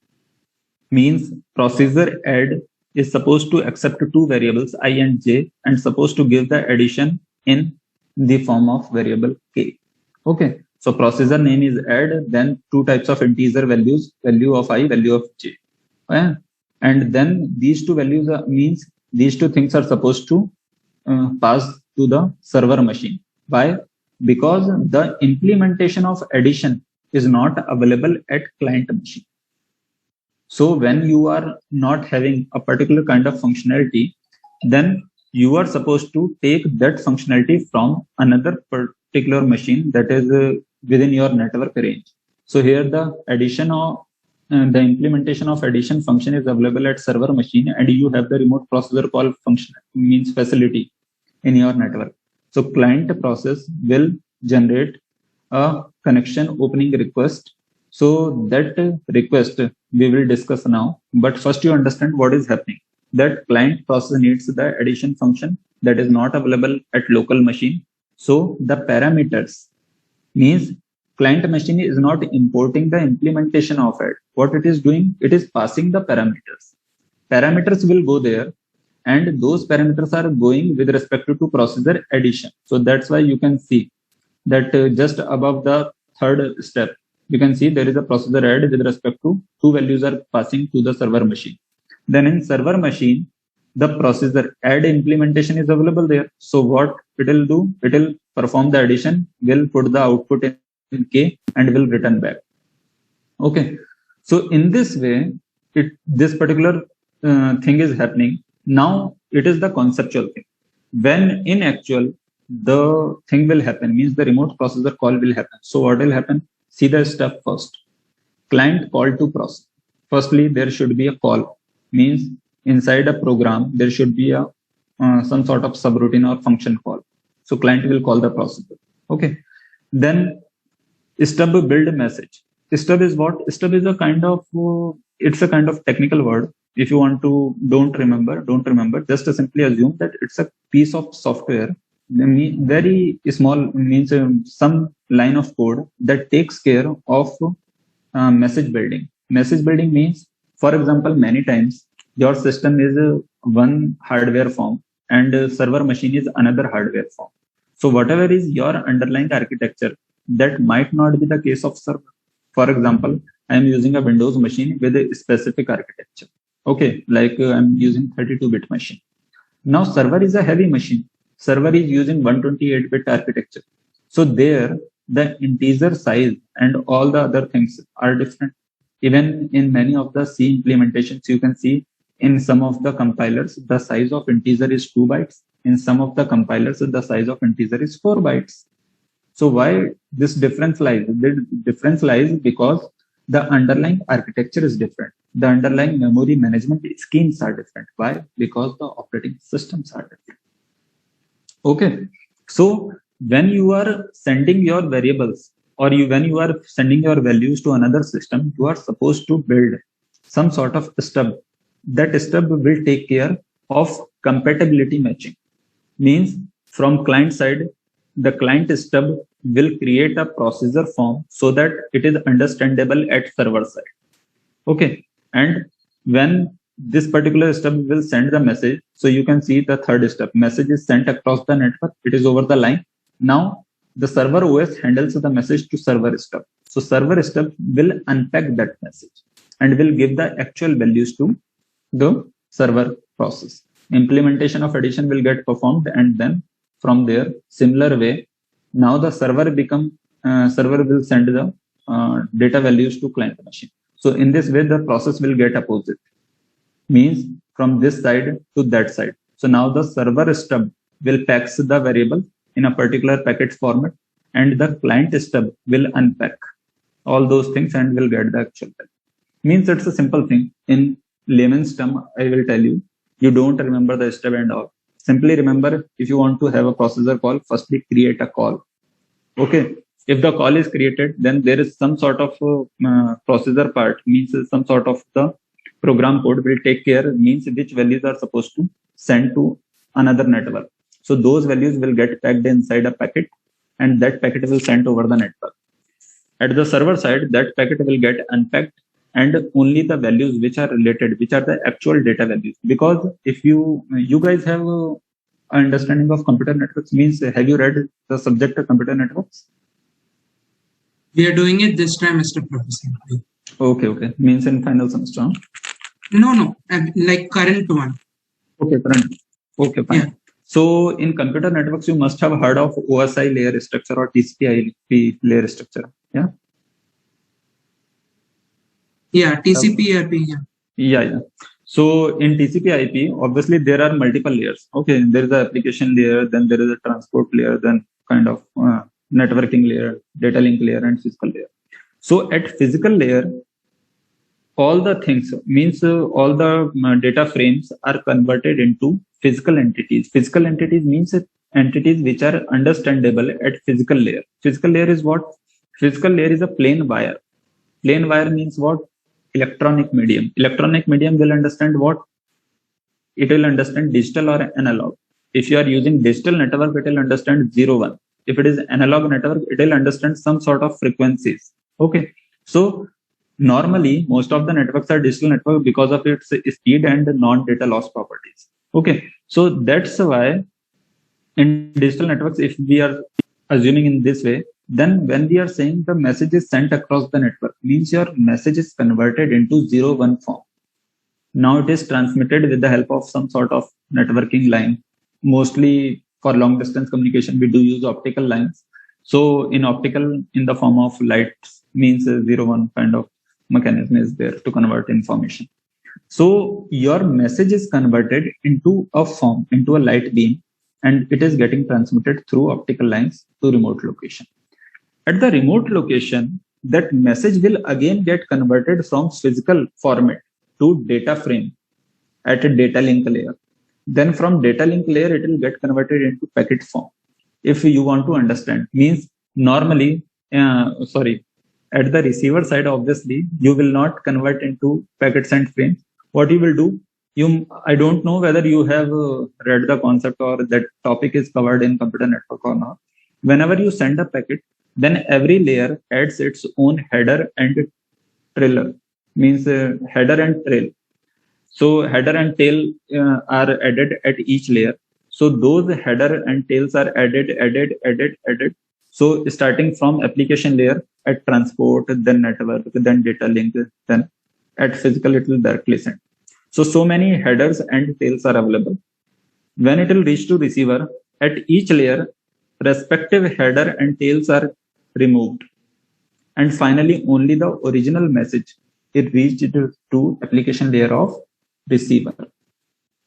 means procedure add is supposed to accept two variables I and j and supposed to give the addition in the form of variable k. Okay, so procedure name is add, then two types of integer values, value of I, value of j. And then these two values means these two things are supposed to pass to the server machine. Why? Because the implementation of addition is not available at client machine. So when you are not having a particular kind of functionality, then you are supposed to take that functionality from another particular machine that is within your network range. So here the addition of the implementation of addition function is available at server machine, and you have the remote processor call function means facility in your network. So client process will generate a connection opening request. So that request we will discuss now, but first you understand what is happening. That client process needs the addition function that is not available at local machine. So the parameters means client machine is not importing the implementation of it. What it is doing, it is passing the parameters. Parameters will go there, and those parameters are going with respect to processor addition. So that's why you can see that just above the third step, you can see there is a processor add with respect to two values are passing to the server machine. Then in server machine, the processor add implementation is available there. So what it will do, it will perform the addition, will put the output in K and will return back. Okay. So in this way, this particular thing is happening. Now it is the conceptual thing. When in actual, the thing will happen, means the remote processor call will happen. So what will happen? See the step first. Client call to process. Firstly, there should be a call. Means inside a program, there should be a some sort of subroutine or function call. So client will call the processor. Okay. Then stub build message. Stub is what? Stub is a kind of it's a kind of technical word. If you want to don't remember. Just to simply assume that it's a piece of software. Very small, means some line of code that takes care of message building. Message building means, for example, many times your system is one hardware form and server machine is another hardware form. So whatever is your underlying architecture, that might not be the case of server. For example, I am using a Windows machine with a specific architecture. Okay, like I'm using 32-bit machine. Now server is a heavy machine. Server is using 128-bit architecture. So there, the integer size and all the other things are different. Even in many of the C implementations, you can see in some of the compilers, the size of integer is 2 bytes. In some of the compilers, the size of integer is 4 bytes. So why this difference lies? The difference lies because the underlying architecture is different. The underlying memory management schemes are different. Why? Because the operating systems are different. Okay. So when you are sending your variables or when you are sending your values to another system, you are supposed to build some sort of stub. That stub will take care of compatibility matching. Means from client side, the client stub will create a procedure form so that it is understandable at server side. Okay. And when this particular stub will send the message, so you can see the third step. Message is sent across the network. It is over the line. Now the server OS handles the message to server stub. So server stub will unpack that message and will give the actual values to the server process. Implementation of addition will get performed, and then from there, similar way, now the server will send the data values to client machine. So in this way, the process will get opposite. Means from this side to that side. So now the server stub will pack the variable in a particular packet format, and the client stub will unpack all those things and will get the actual value. Means it's a simple thing. In layman's term, I will tell you, you don't remember the stub and all. Simply remember, if you want to have a processor call, firstly create a call. Okay. If the call is created, then there is some sort of processor part, means some sort of the program code will take care, means which values are supposed to send to another network. So those values will get packed inside a packet, and that packet will send over the network. At the server side, that packet will get unpacked, and only the values which are related, which are the actual data values. Because if you guys have an understanding of computer networks, means have you read the subject of computer networks? We are doing it this time, Mr. Professor. Okay. Means in final semester. Huh? No, like current one. Okay, current. Okay, fine. Yeah. So in computer networks, you must have heard of OSI layer structure or TCP/IP layer structure. Yeah. Yeah, TCP/IP. Yeah. So in TCP/IP, obviously there are multiple layers. Okay, there is the application layer, then there is a transport layer, then kind of networking layer, data link layer, and physical layer. So at physical layer, all the things means all the data frames are converted into physical entities. Physical entities means entities which are understandable at physical layer. Physical layer is what? Physical layer is a plain wire. Plain wire means what? Electronic medium. Electronic medium will understand what? It will understand digital or analog. If you are using digital network, it will understand 0, 1. If it is analog network, it will understand some sort of frequencies. Okay. So normally, most of the networks are digital network because of its speed and non-data loss properties. Okay. So that's why in digital networks, if we are assuming in this way, then when we are saying the message is sent across the network, means your message is converted into 0, 1 form. Now it is transmitted with the help of some sort of networking line. Mostly for long distance communication, we do use optical lines. So in optical, in the form of light, means 0, 1 kind of mechanism is there to convert information. So your message is converted into a form, into a light beam, and it is getting transmitted through optical lines to remote location. At the remote location, that message will again get converted from physical format to data frame at a data link layer. Then from data link layer, it will get converted into packet form. If you want to understand, means normally, at the receiver side, obviously, you will not convert into packets and frames. What you will do, I don't know whether you have read the concept or that topic is covered in computer network or not. Whenever you send a packet, then every layer adds its own header and trailer, means header and trail. So header and tail are added at each layer. So those header and tails are added. So starting from application layer at transport, then network, then data link, then at physical it will directly send. So many headers and tails are available. When it will reach to receiver, at each layer, respective header and tails are removed. And finally, only the original message is reached to application layer of receiver.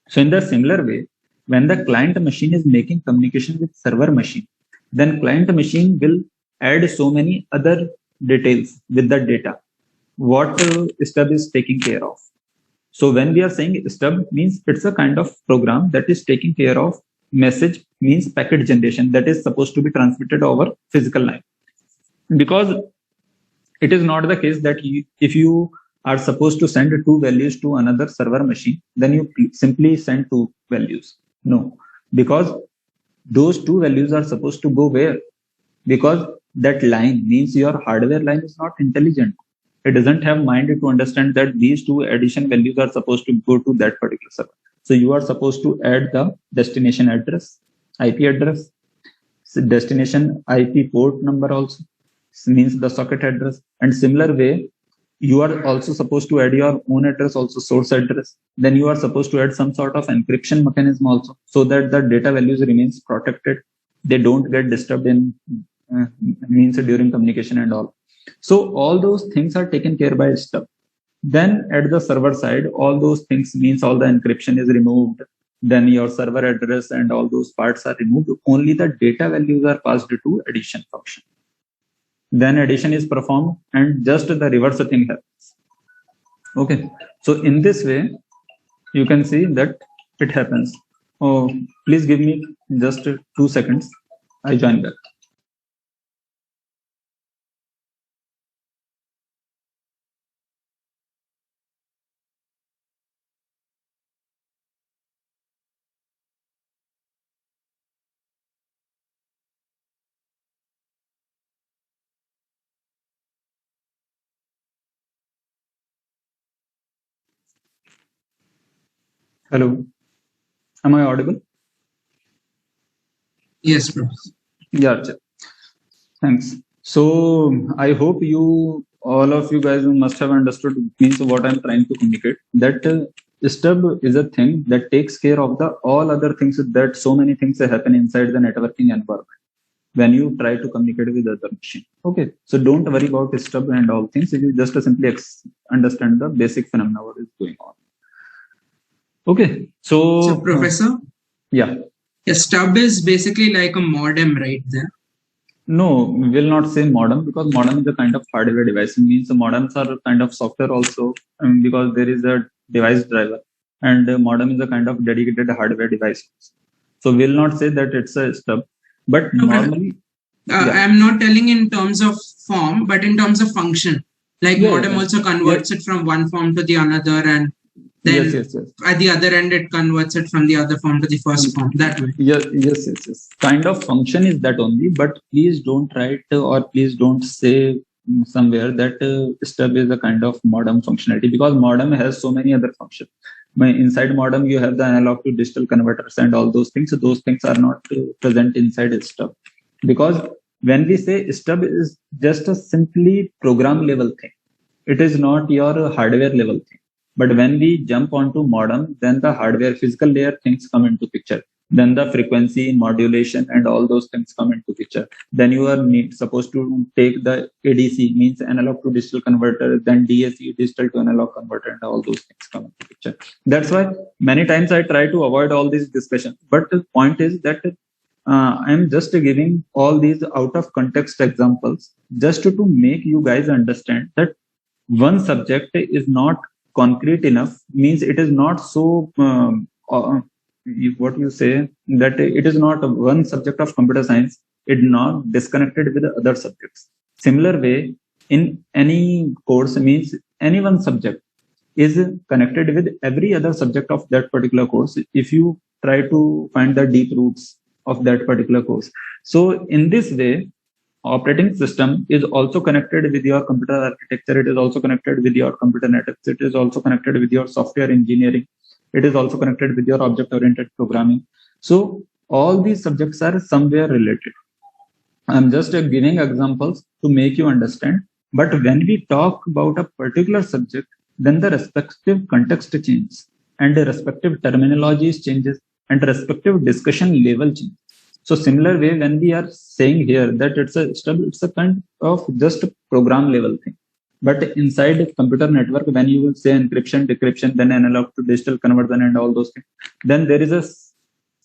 So in the similar way, when the client machine is making communication with server machine, then client machine will add so many other details with the data. What stub is taking care of. So when we are saying stub, means it's a kind of program that is taking care of message, means packet generation that is supposed to be transmitted over physical line. Because it is not the case that if you are supposed to send 2 values to another server machine, then you simply send 2 values. No, because those 2 values are supposed to go where? Because that line, means your hardware line, is not intelligent. It doesn't have mind to understand that these 2 addition values are supposed to go to that particular server. So you are supposed to add the destination address, IP address, destination IP port number also, means the socket address. And similar way, you are also supposed to add your own address, also source address. Then you are supposed to add some sort of encryption mechanism also, so that the data values remains protected. They don't get disturbed in means during communication and all. So all those things are taken care by stub. Then at the server side, all those things, means all the encryption is removed. Then your server address and all those parts are removed. Only the data values are passed to addition function. Then addition is performed and just the reverse thing happens. Okay. So in this way, you can see that it happens. Oh, please give me just 2 seconds. I join back. Hello. Am I audible? Yes, bro. Yeah. Thanks. So I hope all of you guys must have understood, means what I'm trying to communicate, that stub is a thing that takes care of the all other things, that so many things happen inside the networking environment when you try to communicate with other machine. Okay. So don't worry about stub and all things. You just simply understand the basic phenomena what is going on. Okay. So, Professor, yeah. a stub is basically like a modem, right there. No, we will not say modem because modem is a kind of hardware device. It means modems are a kind of software also, because there is a device driver, and modem is a kind of dedicated hardware device. So we'll not say that it's a stub, but normally. I'm not telling in terms of form, but in terms of function. Like modem also converts it from one form to the another, and then at the other end it converts it from the other form to the first form. That way. Yes. Kind of function is that only, but please don't write or please don't say somewhere that stub is a kind of modem functionality, because modem has so many other functions. Inside modem you have the analog to digital converters and all those things. So those things are not present inside a stub, because when we say stub is just a simply program level thing, it is not your hardware level thing. But when we jump onto modem, then the hardware physical layer things come into picture. Then the frequency, modulation, and all those things come into picture. Then you are supposed to take the ADC, means analog to digital converter, then DAC, digital to analog converter, and all those things come into picture. That's why many times I try to avoid all these discussions. But the point is that I'm just giving all these out of context examples just to make you guys understand that one subject is not concrete enough, means it is not so what you say, that it is not one subject of computer science, it not disconnected with other subjects. Similar way, in any course, means any one subject is connected with every other subject of that particular course if you try to find the deep roots of that particular course. So in this way, operating system is also connected with your computer architecture. It is also connected with your computer networks. It is also connected with your software engineering. It is also connected with your object-oriented programming. So all these subjects are somewhere related. I'm just giving examples to make you understand. But when we talk about a particular subject, then the respective context changes, and the respective terminologies changes, and the respective discussion level changes. So similar way, when we are saying here that it's a kind of just a program level thing. But inside a computer network, when you will say encryption, decryption, then analog to digital conversion and all those things, then there is a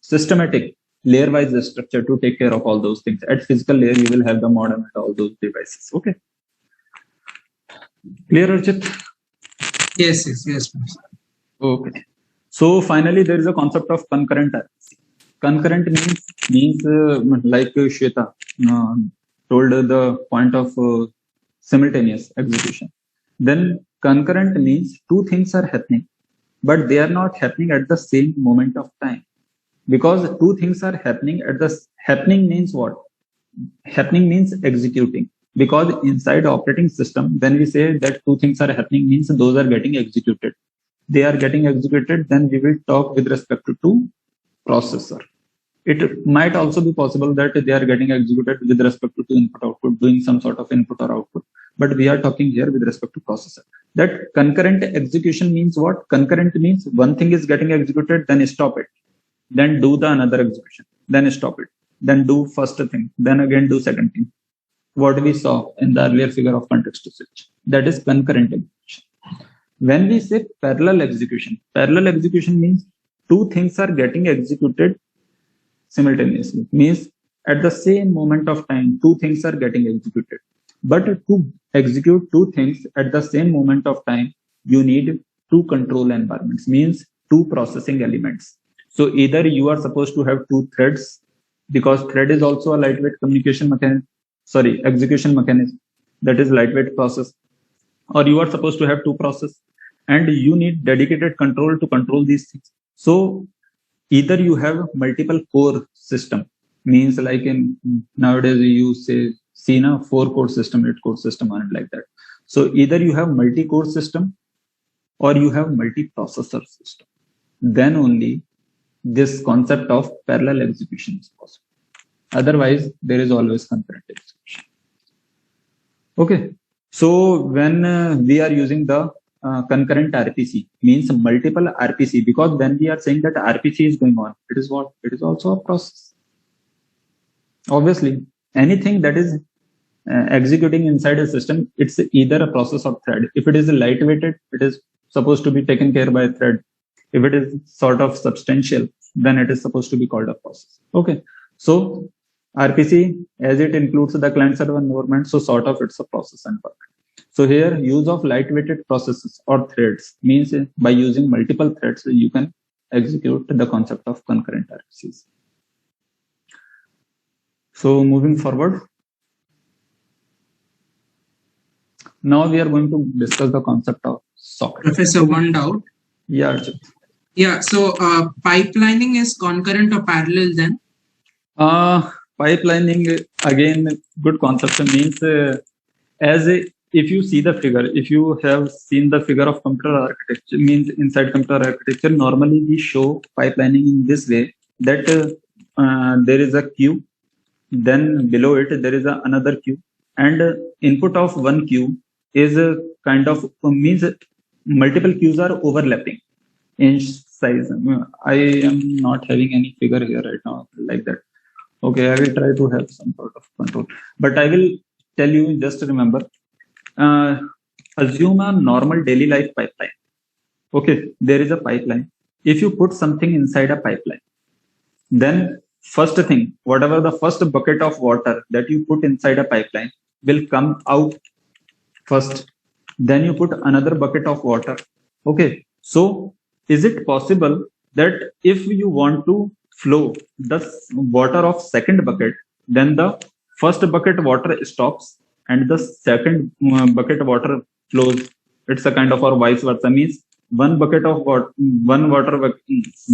systematic layer-wise structure to take care of all those things. At physical layer, you will have the modem and all those devices. Okay. Clear, Archit? Yes. Okay. So finally, there is a concept of concurrent RPC. Concurrent means like Shweta told the point of simultaneous execution. Then concurrent means two things are happening, but they are not happening at the same moment of time. Because two things are happening happening means what? Happening means executing. Because inside operating system, when we say that two things are happening, means those are getting executed. They are getting executed, then we will talk with respect to processor. It might also be possible that they are getting executed with respect to input output, doing some sort of input or output. But we are talking here with respect to processor. That concurrent execution means what? Concurrent means one thing is getting executed, then stop it. Then do the another execution. Then stop it. Then do first thing. Then again do second thing. What we saw in the earlier figure of context switch. That is concurrent execution. When we say parallel execution means two things are getting executed simultaneously. Means at the same moment of time, two things are getting executed. But to execute two things at the same moment of time, you need two control environments, means two processing elements. So either you are supposed to have two threads, because thread is also a lightweight execution mechanism, that is lightweight process, or you are supposed to have two processes, and you need dedicated control to control these things. So either you have multiple core system, means like in nowadays you say CINA 4-core system, 8-core system, and like that. So either you have multi-core system or you have multi-processor system. Then only this concept of parallel execution is possible. Otherwise, there is always concurrent execution. Okay. So when we are using the concurrent RPC, means multiple RPC, because when we are saying that RPC is going on, it is what? It is also a process. Obviously, anything that is executing inside a system, it's either a process or thread. If it is lightweighted, it is supposed to be taken care by a thread. If it is sort of substantial, then it is supposed to be called a process. Okay. So RPC, as it includes the client server environment, so sort of it's a process environment. So here, use of lightweighted processes or threads means by using multiple threads, you can execute the concept of concurrent RPCs. So moving forward, now we are going to discuss the concept of socket. Professor, one doubt. Yeah, Archit. Yeah, so pipelining is concurrent or parallel then? Pipelining, again, good concept means if you see the figure, if you have seen the figure of computer architecture, means inside computer architecture, normally we show pipelining in this way that there is a queue, then below it there is another queue, and input of one queue is a kind of means multiple queues are overlapping in size. I am not having any figure here right now like that. Okay, I will try to have some sort of control, but I will tell you, just remember, assume a normal daily life pipeline. Okay, there is a pipeline. If you put something inside a pipeline, then first thing, whatever the first bucket of water that you put inside a pipeline will come out first. Then you put another bucket of water. Okay, so is it possible that if you want to flow the water of second bucket, then the first bucket water stops and the second bucket water flows? It's a kind of, or vice versa, means one bucket of water,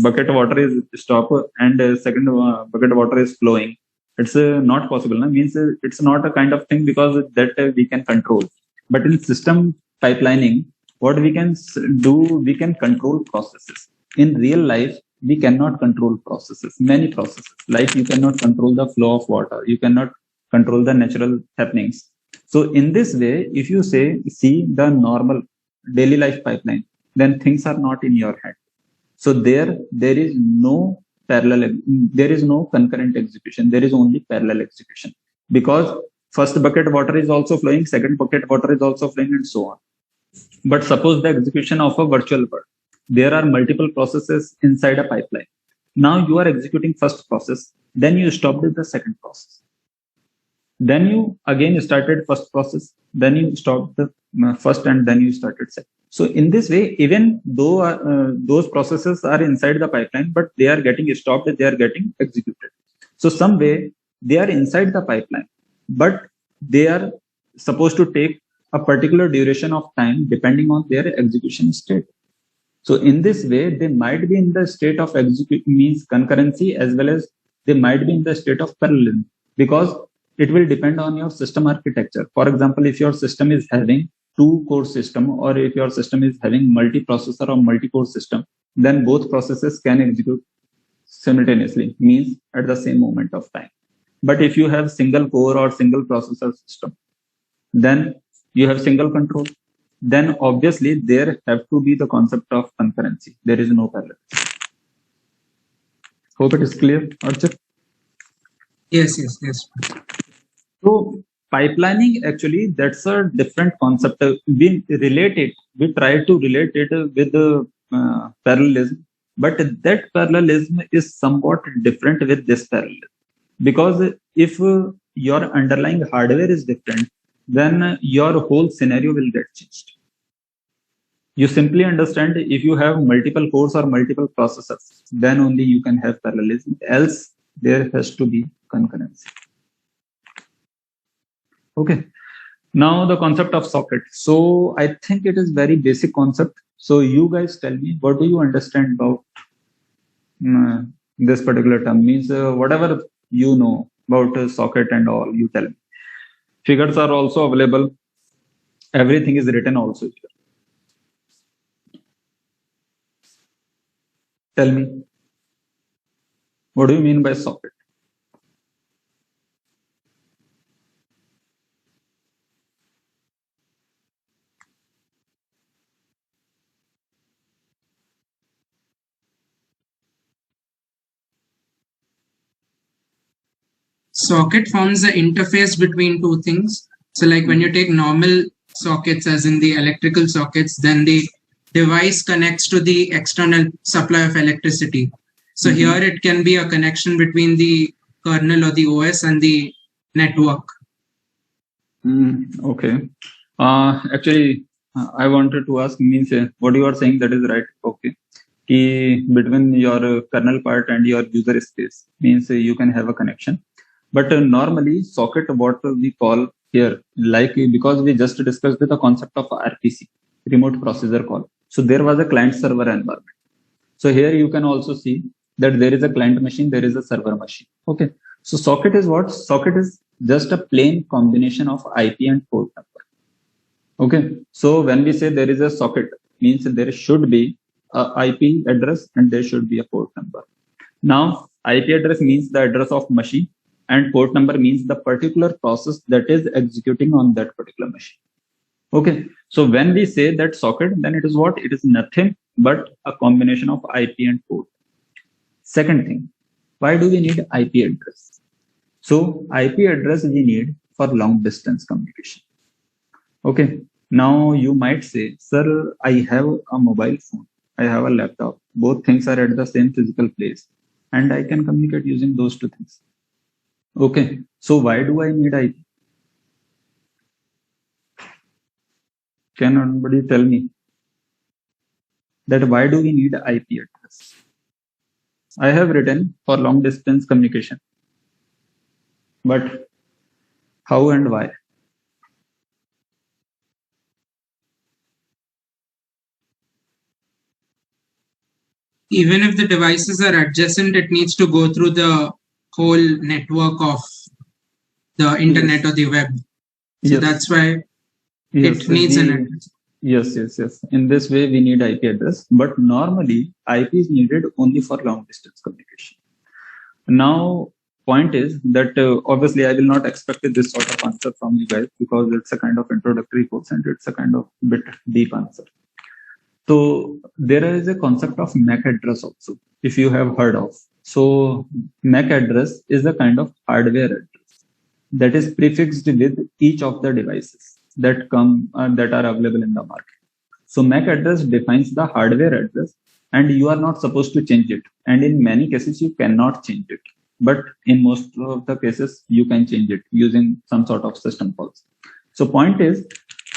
bucket water is stop and second bucket water is flowing. It's not possible. No? Means it's not a kind of thing because that we can control. But in system pipelining, what we can do, we can control processes. In real life, we cannot control processes, many processes. Like you cannot control the flow of water. You cannot control the natural happenings. So in this way, if you see the normal daily life pipeline, then things are not in your hand. So there is no parallel, there is no concurrent execution. There is only parallel execution, because first bucket water is also flowing, second bucket water is also flowing, and so on. But suppose the execution of a virtual world, there are multiple processes inside a pipeline. Now you are executing first process, then you stopped with the second process. Then you again started first process, then you stopped the first, and then you started second. So in this way, even though those processes are inside the pipeline, but they are getting stopped, they are getting executed. So some way they are inside the pipeline, but they are supposed to take a particular duration of time depending on their execution state. So in this way, they might be in the state of means concurrency, as well as they might be in the state of parallelism, because it will depend on your system architecture. For example, if your system is having 2-core system, or if your system is having multi-processor or multi-core system, then both processes can execute simultaneously, means at the same moment of time. But if you have single core or single processor system, then you have single control. Then obviously there have to be the concept of concurrency. There is no parallel. Hope it is clear, Archit? Yes. So pipelining, actually, that's a different concept. We try to relate it with parallelism, but that parallelism is somewhat different with this parallelism. Because if your underlying hardware is different, then your whole scenario will get changed. You simply understand, if you have multiple cores or multiple processors, then only you can have parallelism, else there has to be concurrency. Okay. Now the concept of socket. So I think it is very basic concept. So you guys tell me, what do you understand about this particular term? Means whatever you know about socket and all, you tell me. Figures are also available. Everything is written also here. Tell me, what do you mean by socket? Socket forms the interface between two things. So like when you take normal sockets, as in the electrical sockets, then they device connects to the external supply of electricity. So Mhm. here it can be a connection between the kernel or the OS and the network. Okay. Actually, I wanted to ask, means what you are saying, that is right. Okay. Between your kernel part and your user space, means you can have a connection. But normally socket, what we call here, like because we just discussed the concept of RPC, remote processor call. So there was a client server environment. So here you can also see that there is a client machine, there is a server machine. Okay. So socket is what? Socket is just a plain combination of IP and port number. Okay. So when we say there is a socket, means there should be a IP address and there should be a port number. Now, IP address means the address of machine and port number means the particular process that is executing on that particular machine. Okay. So when we say that socket, then it is what? It is nothing but a combination of IP and port. Second thing, why do we need IP address? So IP address we need for long distance communication. Okay. Now you might say, sir, I have a mobile phone, I have a laptop. Both things are at the same physical place and I can communicate using those two things. Okay. So why do I need IP? Can anybody tell me that why do we need IP address? I have written for long distance communication, but how and why? Even if the devices are adjacent, it needs to go through the whole network of the internet or the web. So Yes. that's why Yes. it needs an we- address. Yes. In this way, we need IP address, but normally IP is needed only for long distance communication. Now, point is that obviously I will not expect this sort of answer from you guys because it's a kind of introductory course and it's a kind of bit deep answer. So there is a concept of MAC address also, if you have heard of. So MAC address is a kind of hardware address that is prefixed with each of the devices that that are available in the market. So MAC address defines the hardware address and you are not supposed to change it. And in many cases, you cannot change it. But in most of the cases, you can change it using some sort of system calls. So point is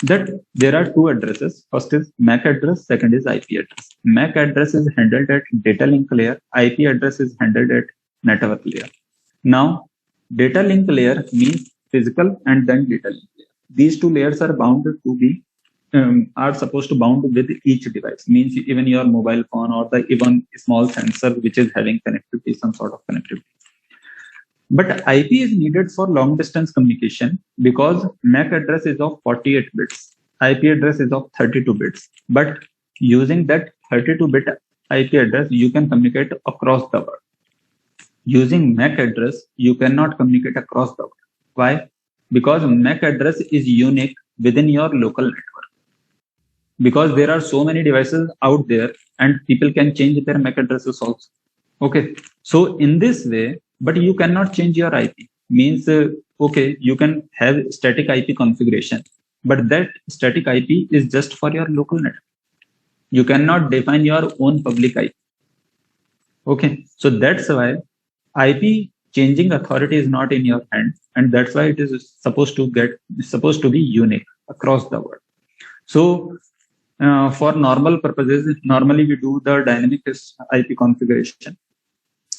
that there are two addresses. First is MAC address, second is IP address. MAC address is handled at data link layer. IP address is handled at network layer. Now, data link layer means physical and then data link layer. These two layers are bound to be are supposed to bound with each device, means even your mobile phone or the even small sensor which is having connectivity, some sort of connectivity. But IP is needed for long distance communication because MAC address is of 48 bits, IP address is of 32 bits. But using that 32-bit IP address, you can communicate across the world. Using MAC address, you cannot communicate across the world. Why? Because MAC address is unique within your local network. Because there are so many devices out there and people can change their MAC addresses also. Okay. So in this way, but you cannot change your IP. Means, okay, you can have static IP configuration, but that static IP is just for your local network. You cannot define your own public IP. Okay. So that's why IP changing authority is not in your hand, and that's why it is supposed to be unique across the world. So for normal purposes, normally we do the dynamic IP configuration,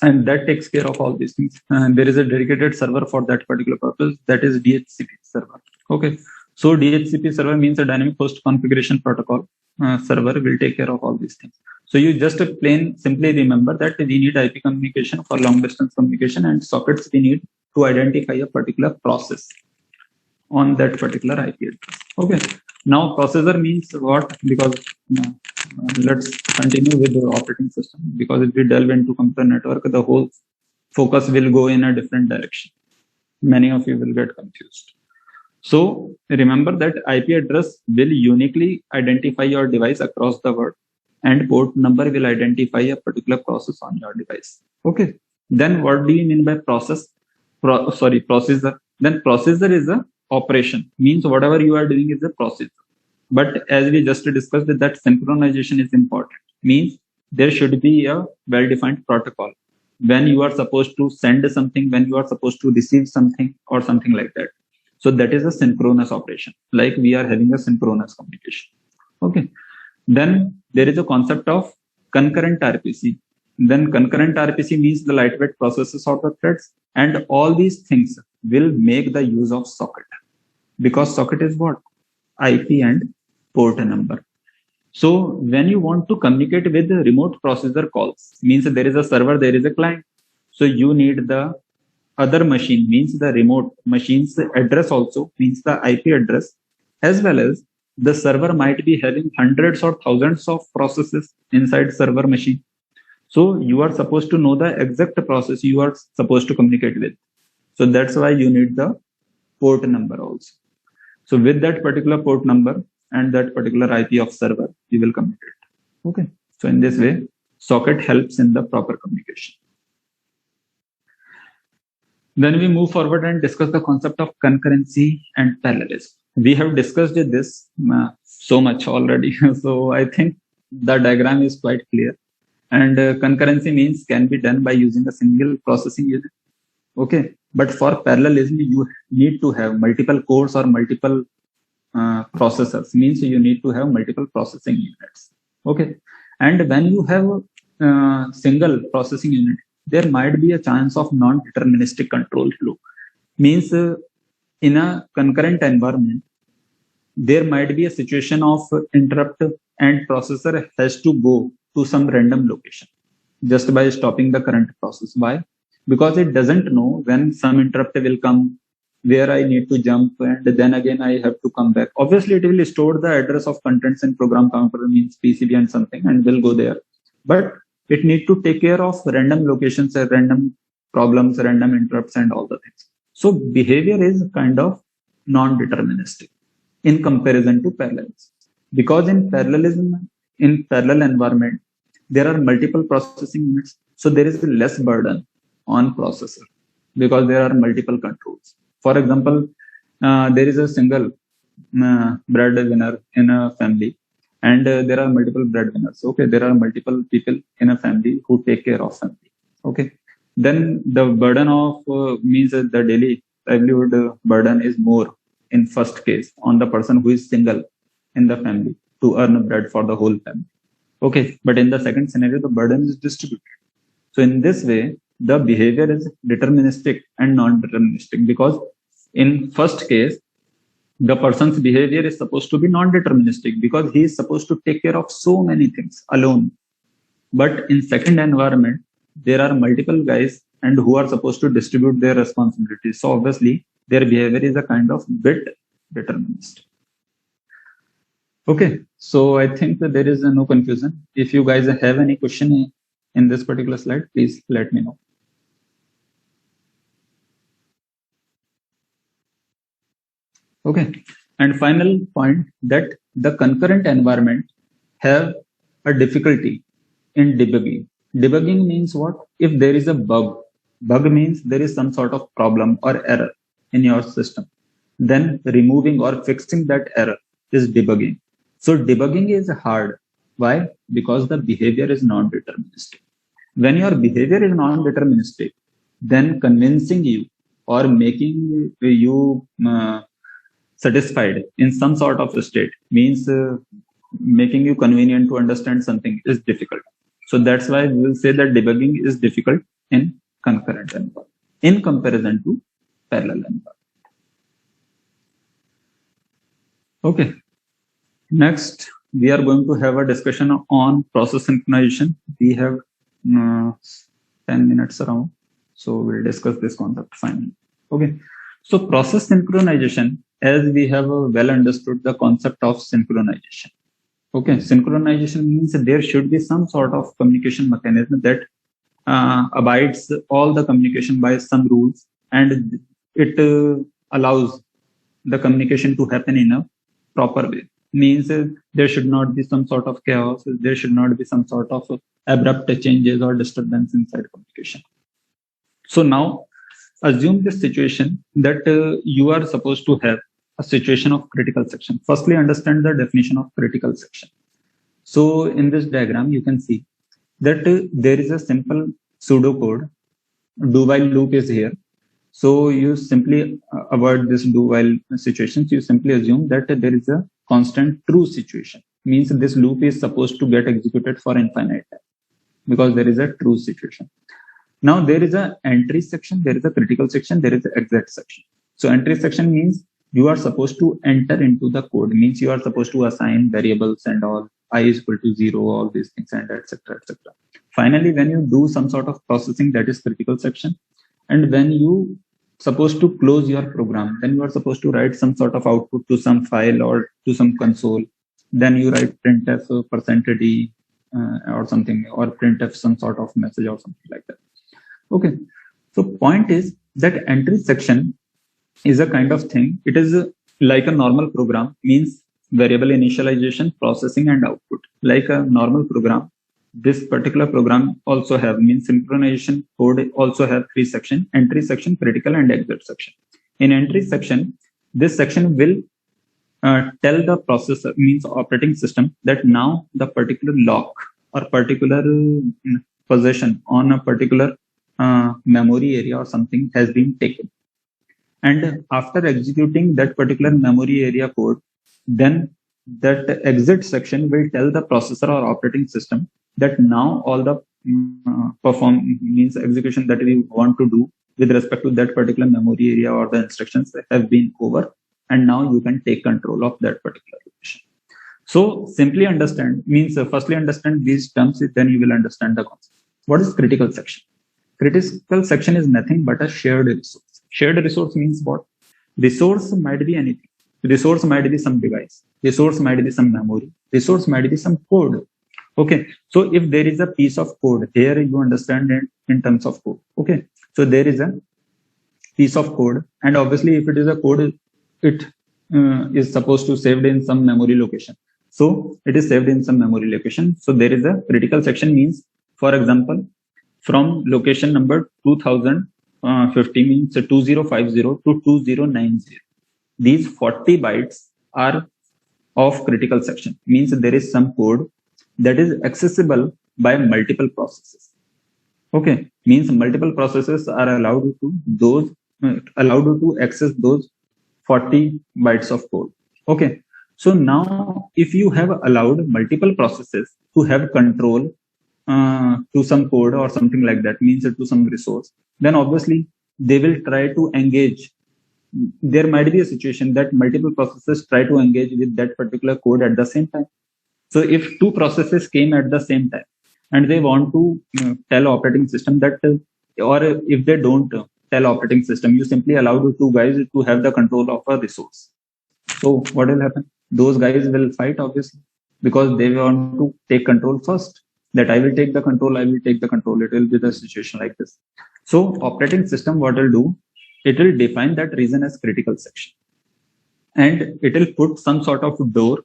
and that takes care of all these things. And there is a dedicated server for that particular purpose, that is DHCP server. Okay, so DHCP server means a dynamic host configuration protocol server will take care of all these things. So you just simply remember that we need IP communication for long distance communication, and sockets we need to identify a particular process on that particular IP address. Okay. Now processor means what? Because let's continue with the operating system, because if we delve into computer network, the whole focus will go in a different direction. Many of you will get confused. So remember that IP address will uniquely identify your device across the world, and port number will identify a particular process on your device. Okay. Then what do you mean by processor? Then processor is a operation, means whatever you are doing is a processor. But as we just discussed, that synchronization is important. Means there should be a well-defined protocol when you are supposed to send something, when you are supposed to receive something, or something like that. So that is a synchronous operation, like we are having a synchronous communication. Okay. Then there is a concept of concurrent RPC. Then concurrent RPC means the lightweight processes of the threads, and all these things will make the use of socket, because socket is what? IP and port number. So when you want to communicate with the remote processor calls, means there is a server, there is a client. So you need the other machine, means the remote machine's address also, means the IP address, as well as the server might be having hundreds or thousands of processes inside server machine. So you are supposed to know the exact process you are supposed to communicate with. So that's why you need the port number also. So with that particular port number and that particular IP of server, you will communicate. Okay. So in this way, socket helps in the proper communication. Then we move forward and discuss the concept of concurrency and parallelism. We have discussed this so much already. So I think the diagram is quite clear. And concurrency means can be done by using a single processing unit. Okay. But for parallelism, you need to have multiple cores or multiple processors, means you need to have multiple processing units. Okay. And when you have single processing unit, there might be a chance of non-deterministic control flow. Means in a concurrent environment, there might be a situation of interrupt and processor has to go to some random location just by stopping the current process. Why? Because it doesn't know when some interrupt will come, where I need to jump, and then again I have to come back. Obviously, it will store the address of contents in program counter, means PCB and something, and will go there. But it need to take care of random locations, random problems, random interrupts, and all the things. So behavior is kind of non-deterministic in comparison to parallelism. Because in parallelism, in parallel environment, there are multiple processing units. So there is less burden on processor because there are multiple controls. For example, there is a single breadwinner in a family, and there are multiple breadwinners. Okay, there are multiple people in a family who take care of family. Okay, then the burden of means the daily livelihood burden is more in first case on the person who is single in the family to earn bread for the whole family. Okay, but in the second scenario, the burden is distributed. So in this way, the behavior is deterministic and non-deterministic, because in first case, the person's behavior is supposed to be non-deterministic because he is supposed to take care of so many things alone. But in second environment, there are multiple guys and who are supposed to distribute their responsibilities. So obviously, their behavior is a kind of bit deterministic. Okay, so I think that there is no confusion. If you guys have any question in this particular slide, please let me know. Okay, and final point that the concurrent environment have a difficulty in debugging. Debugging means what? If there is a bug means there is some sort of problem or error in your system. Then removing or fixing that error is debugging. So debugging is hard. Why? Because the behavior is non-deterministic. When your behavior is non-deterministic, then convincing you or making you satisfied in some sort of a state means making you convenient to understand something is difficult. So that's why we will say that debugging is difficult in concurrent environment in comparison to parallel environment. Okay. Next, we are going to have a discussion on process synchronization. We have 10 minutes around, so we'll discuss this concept finally. Okay. So process synchronization, as we have well understood the concept of synchronization. Okay, synchronization means there should be some sort of communication mechanism that abides all the communication by some rules, and it allows the communication to happen in a proper way. Means there should not be some sort of chaos, there should not be some sort of abrupt changes or disturbance inside communication. So now assume this situation that you are supposed to have a situation of critical section. Firstly, understand the definition of critical section. So in this diagram, you can see that there is a simple pseudocode. Do while loop is here. So you simply avoid this do while situations. You simply assume that there is a constant true situation. Means this loop is supposed to get executed for infinite time because there is a true situation. Now there is a entry section, there is a critical section, there is an exit section. So entry section means you are supposed to enter into the code, means you are supposed to assign variables and all, I is equal to 0, all these things, and etc. etc. Finally, when you do some sort of processing, that is critical section. And when you supposed to close your program, then you are supposed to write some sort of output to some file or to some console. Then you write printf %d or something, or printf some sort of message or something like that. Okay. So point is that entry section is a kind of thing. It is like a normal program, means variable initialization, processing, and output. Like a normal program, this particular program also have, means synchronization code also have 3 sections: entry section, critical, and exit section. In entry section, this section will tell the processor, means operating system, that now the particular lock or particular possession on a particular memory area or something has been taken. And after executing that particular memory area code, then that exit section will tell the processor or operating system that now all the means execution that we want to do with respect to that particular memory area or the instructions have been over, and now you can take control of that particular location. So simply understand, means firstly understand these terms, then you will understand the concept. What is critical section? Critical section is nothing but a shared resource. Shared resource means what? Resource might be anything. Resource might be some device. Resource might be some memory. Resource might be some code. Okay. So if there is a piece of code, here you understand it in terms of code. Okay. So there is a piece of code, and obviously if it is a code, it is supposed to saved in some memory location. So it is saved in some memory location. So there is a critical section, means, for example, from location number 2050, means 2050 to 2090. These 40 bytes are of critical section, means there is some code that is accessible by multiple processes. Okay, means multiple processes are allowed to access those 40 bytes of code. Okay, so now if you have allowed multiple processes to have control to some code or something like that, means to some resource, then obviously they will try to engage. There might be a situation that multiple processes try to engage with that particular code at the same time. So if 2 processes came at the same time and they want to tell operating system that, or if they don't tell operating system, you simply allow the 2 guys to have the control of a resource. So what will happen? Those guys will fight, obviously, because they want to take control first. That I will take the control, I will take the control. It will be the situation like this. So operating system, what will do? It will define that region as critical section. And it will put some sort of door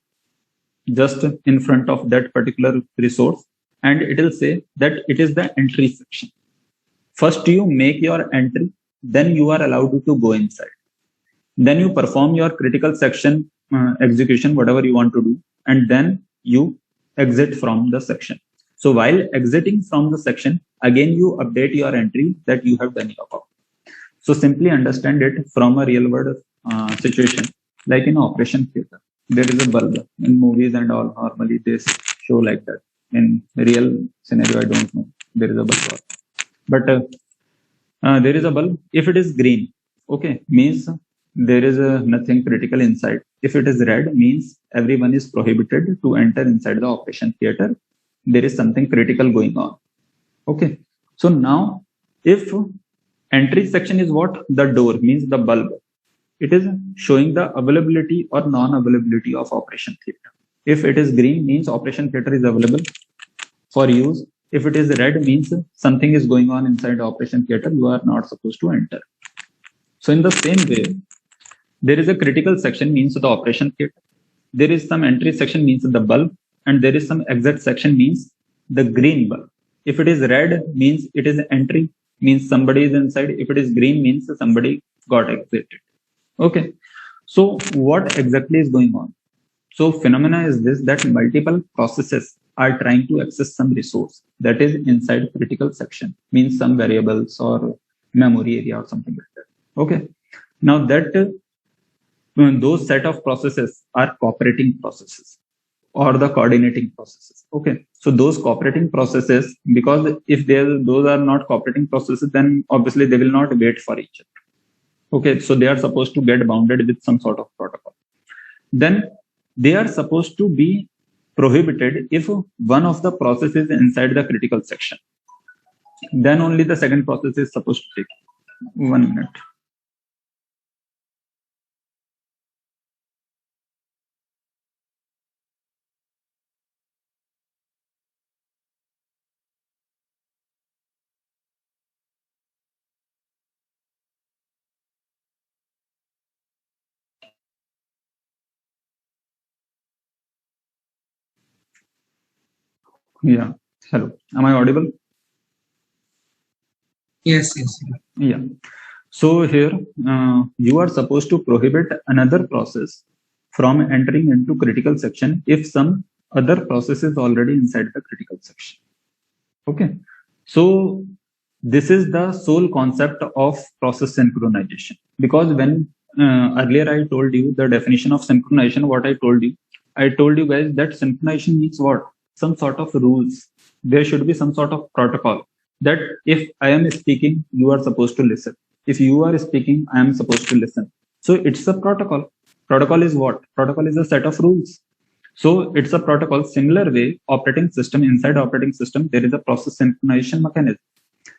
just in front of that particular resource. And it will say that it is the entry section. First you make your entry, then you are allowed to go inside. Then you perform your critical section execution, whatever you want to do. And then you exit from the section. So while exiting from the section, again you update your entry that you have done your work. So simply understand it from a real world situation, like in operation theater. There is a bulb. In movies and all, normally they show like that. In real scenario, I don't know. There is a bulb. But there is a bulb. If it is green, okay, means there is nothing critical inside. If it is red, means everyone is prohibited to enter inside the operation theater. There is something critical going on. Okay. So now, if entry section is what? The door, means the bulb. It is showing the availability or non-availability of operation theater. If it is green, means operation theater is available for use. If it is red, means something is going on inside operation theater. You are not supposed to enter. So in the same way, there is a critical section, means the operation theater. There is some entry section, means the bulb. And there is some exit section, means the green bulb. If it is red, means it is entry, means somebody is inside. If it is green, means somebody got exited. Okay. So what exactly is going on? So phenomena is this, that multiple processes are trying to access some resource that is inside critical section, means some variables or memory area or something like that. Okay. Now that those set of processes are cooperating processes or the coordinating processes. Okay. So those cooperating processes, because if those are not cooperating processes, then obviously they will not wait for each other. Okay. So they are supposed to get bounded with some sort of protocol. Then they are supposed to be prohibited if one of the processes inside the critical section. Then only the second process is supposed to take. 1 minute. Yeah. Hello. Am I audible? Yes. Yeah. So here you are supposed to prohibit another process from entering into critical section if some other process is already inside the critical section. Okay. So this is the sole concept of process synchronization, because when earlier I told you the definition of synchronization, what I told you guys that synchronization means what? Some sort of rules. There should be some sort of protocol that if I am speaking, you are supposed to listen. If you are speaking, I am supposed to listen. So it's a protocol. Protocol is what? Protocol is a set of rules. So it's a protocol. Similar way, operating system, inside operating system, there is a process synchronization mechanism.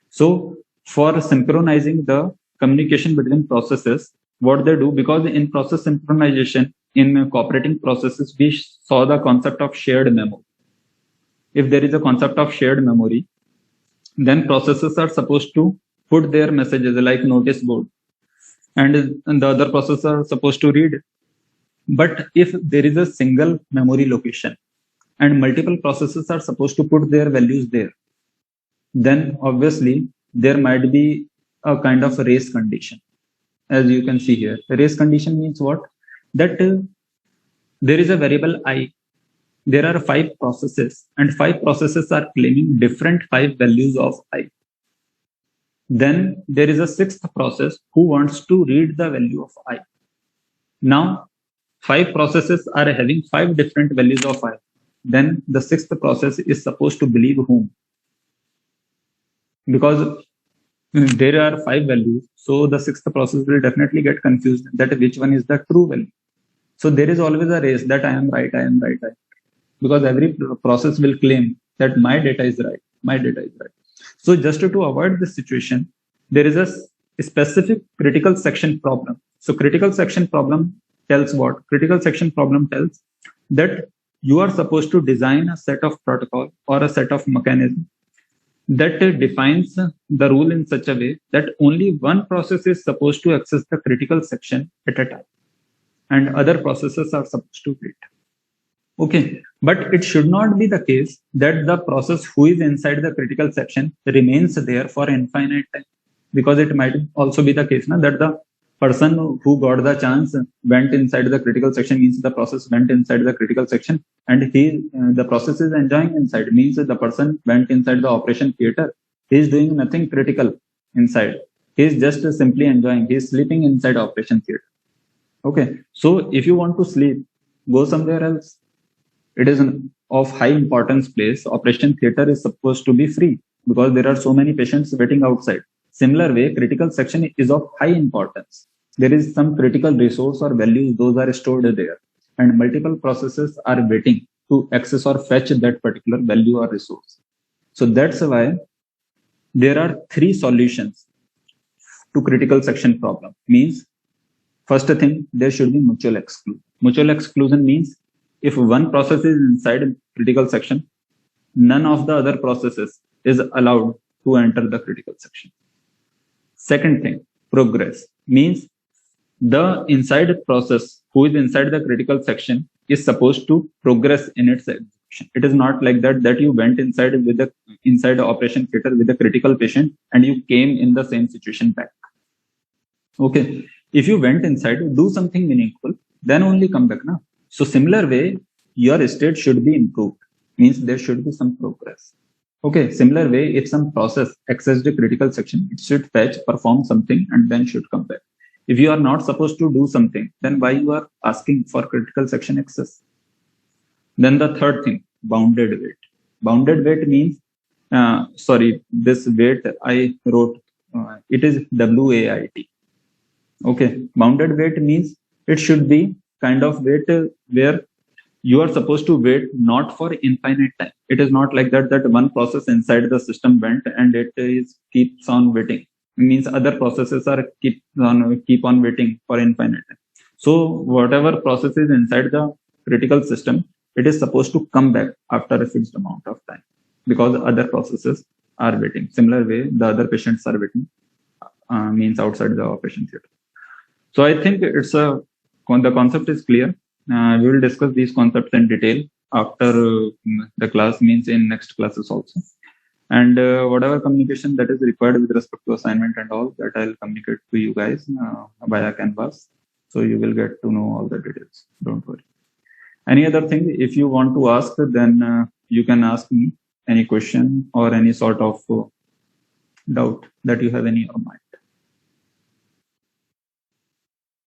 So for synchronizing the communication between processes, what they do, because in process synchronization, in cooperating processes, we saw the concept of shared memory. If there is a concept of shared memory, then processes are supposed to put their messages like notice board, and the other processes are supposed to read. But if there is a single memory location and multiple processes are supposed to put their values there, then obviously there might be a kind of race condition. As you can see here, the race condition means what? That there is a variable I. There are 5 processes and 5 processes are claiming different 5 values of I. Then there is a 6th process who wants to read the value of I. Now 5 processes are having 5 different values of I. Then the 6th process is supposed to believe whom? Because there are 5 values, so the 6th process will definitely get confused that which one is the true value. So there is always a race that I am right, because every process will claim that my data is right. So just to avoid this situation, there is a specific critical section problem. So critical section problem tells what? Critical section problem tells that you are supposed to design a set of protocol or a set of mechanism that defines the rule in such a way that only one process is supposed to access the critical section at a time and other processes are supposed to wait. Okay, but it should not be the case that the process who is inside the critical section remains there for infinite time, because it might also be the case that the person who got the chance went inside the critical section, means the process went inside the critical section and the process is enjoying inside, means the person went inside the operation theater. He is doing nothing critical inside. He is just simply enjoying. He is sleeping inside operation theater. Okay, so if you want to sleep, go somewhere else. It is of high importance place. Operation theater is supposed to be free because there are so many patients waiting outside. Similar way, critical section is of high importance. There is some critical resource or values, those are stored there, and multiple processes are waiting to access or fetch that particular value or resource. So that's why there are 3 solutions to critical section problem. Means, first thing, there should be mutual exclusion. Mutual exclusion means if one process is inside critical section, none of the other processes is allowed to enter the critical section. Second thing, progress means the inside process who is inside the critical section is supposed to progress in its execution. It is not like that you went inside the operation theater with a critical patient and you came in the same situation back. Okay, if you went inside, do something meaningful, then only come back now. So similar way, your state should be improved, means there should be some progress. Okay, similar way, if some process accessed a critical section, it should fetch, perform something, and then should come back. If you are not supposed to do something, then why you are asking for critical section access? Then the third thing, bounded wait. Bounded wait means, this wait I wrote, it is WAIT. Okay, bounded wait means it should be kind of wait where you are supposed to wait not for infinite time. It is not like that one process inside the system went and it is keeps on waiting. It means other processes are keep on waiting for infinite time. So whatever process is inside the critical system, it is supposed to come back after a fixed amount of time because other processes are waiting. Similar way, the other patients are waiting, means outside the operation theater. So I think the concept is clear. We will discuss these concepts in detail after the class, means in next classes also. And whatever communication that is required with respect to assignment and all that, I'll communicate to you guys via Canvas. So you will get to know all the details. Don't worry. Any other thing, if you want to ask, then you can ask me any question or any sort of doubt that you have in your mind.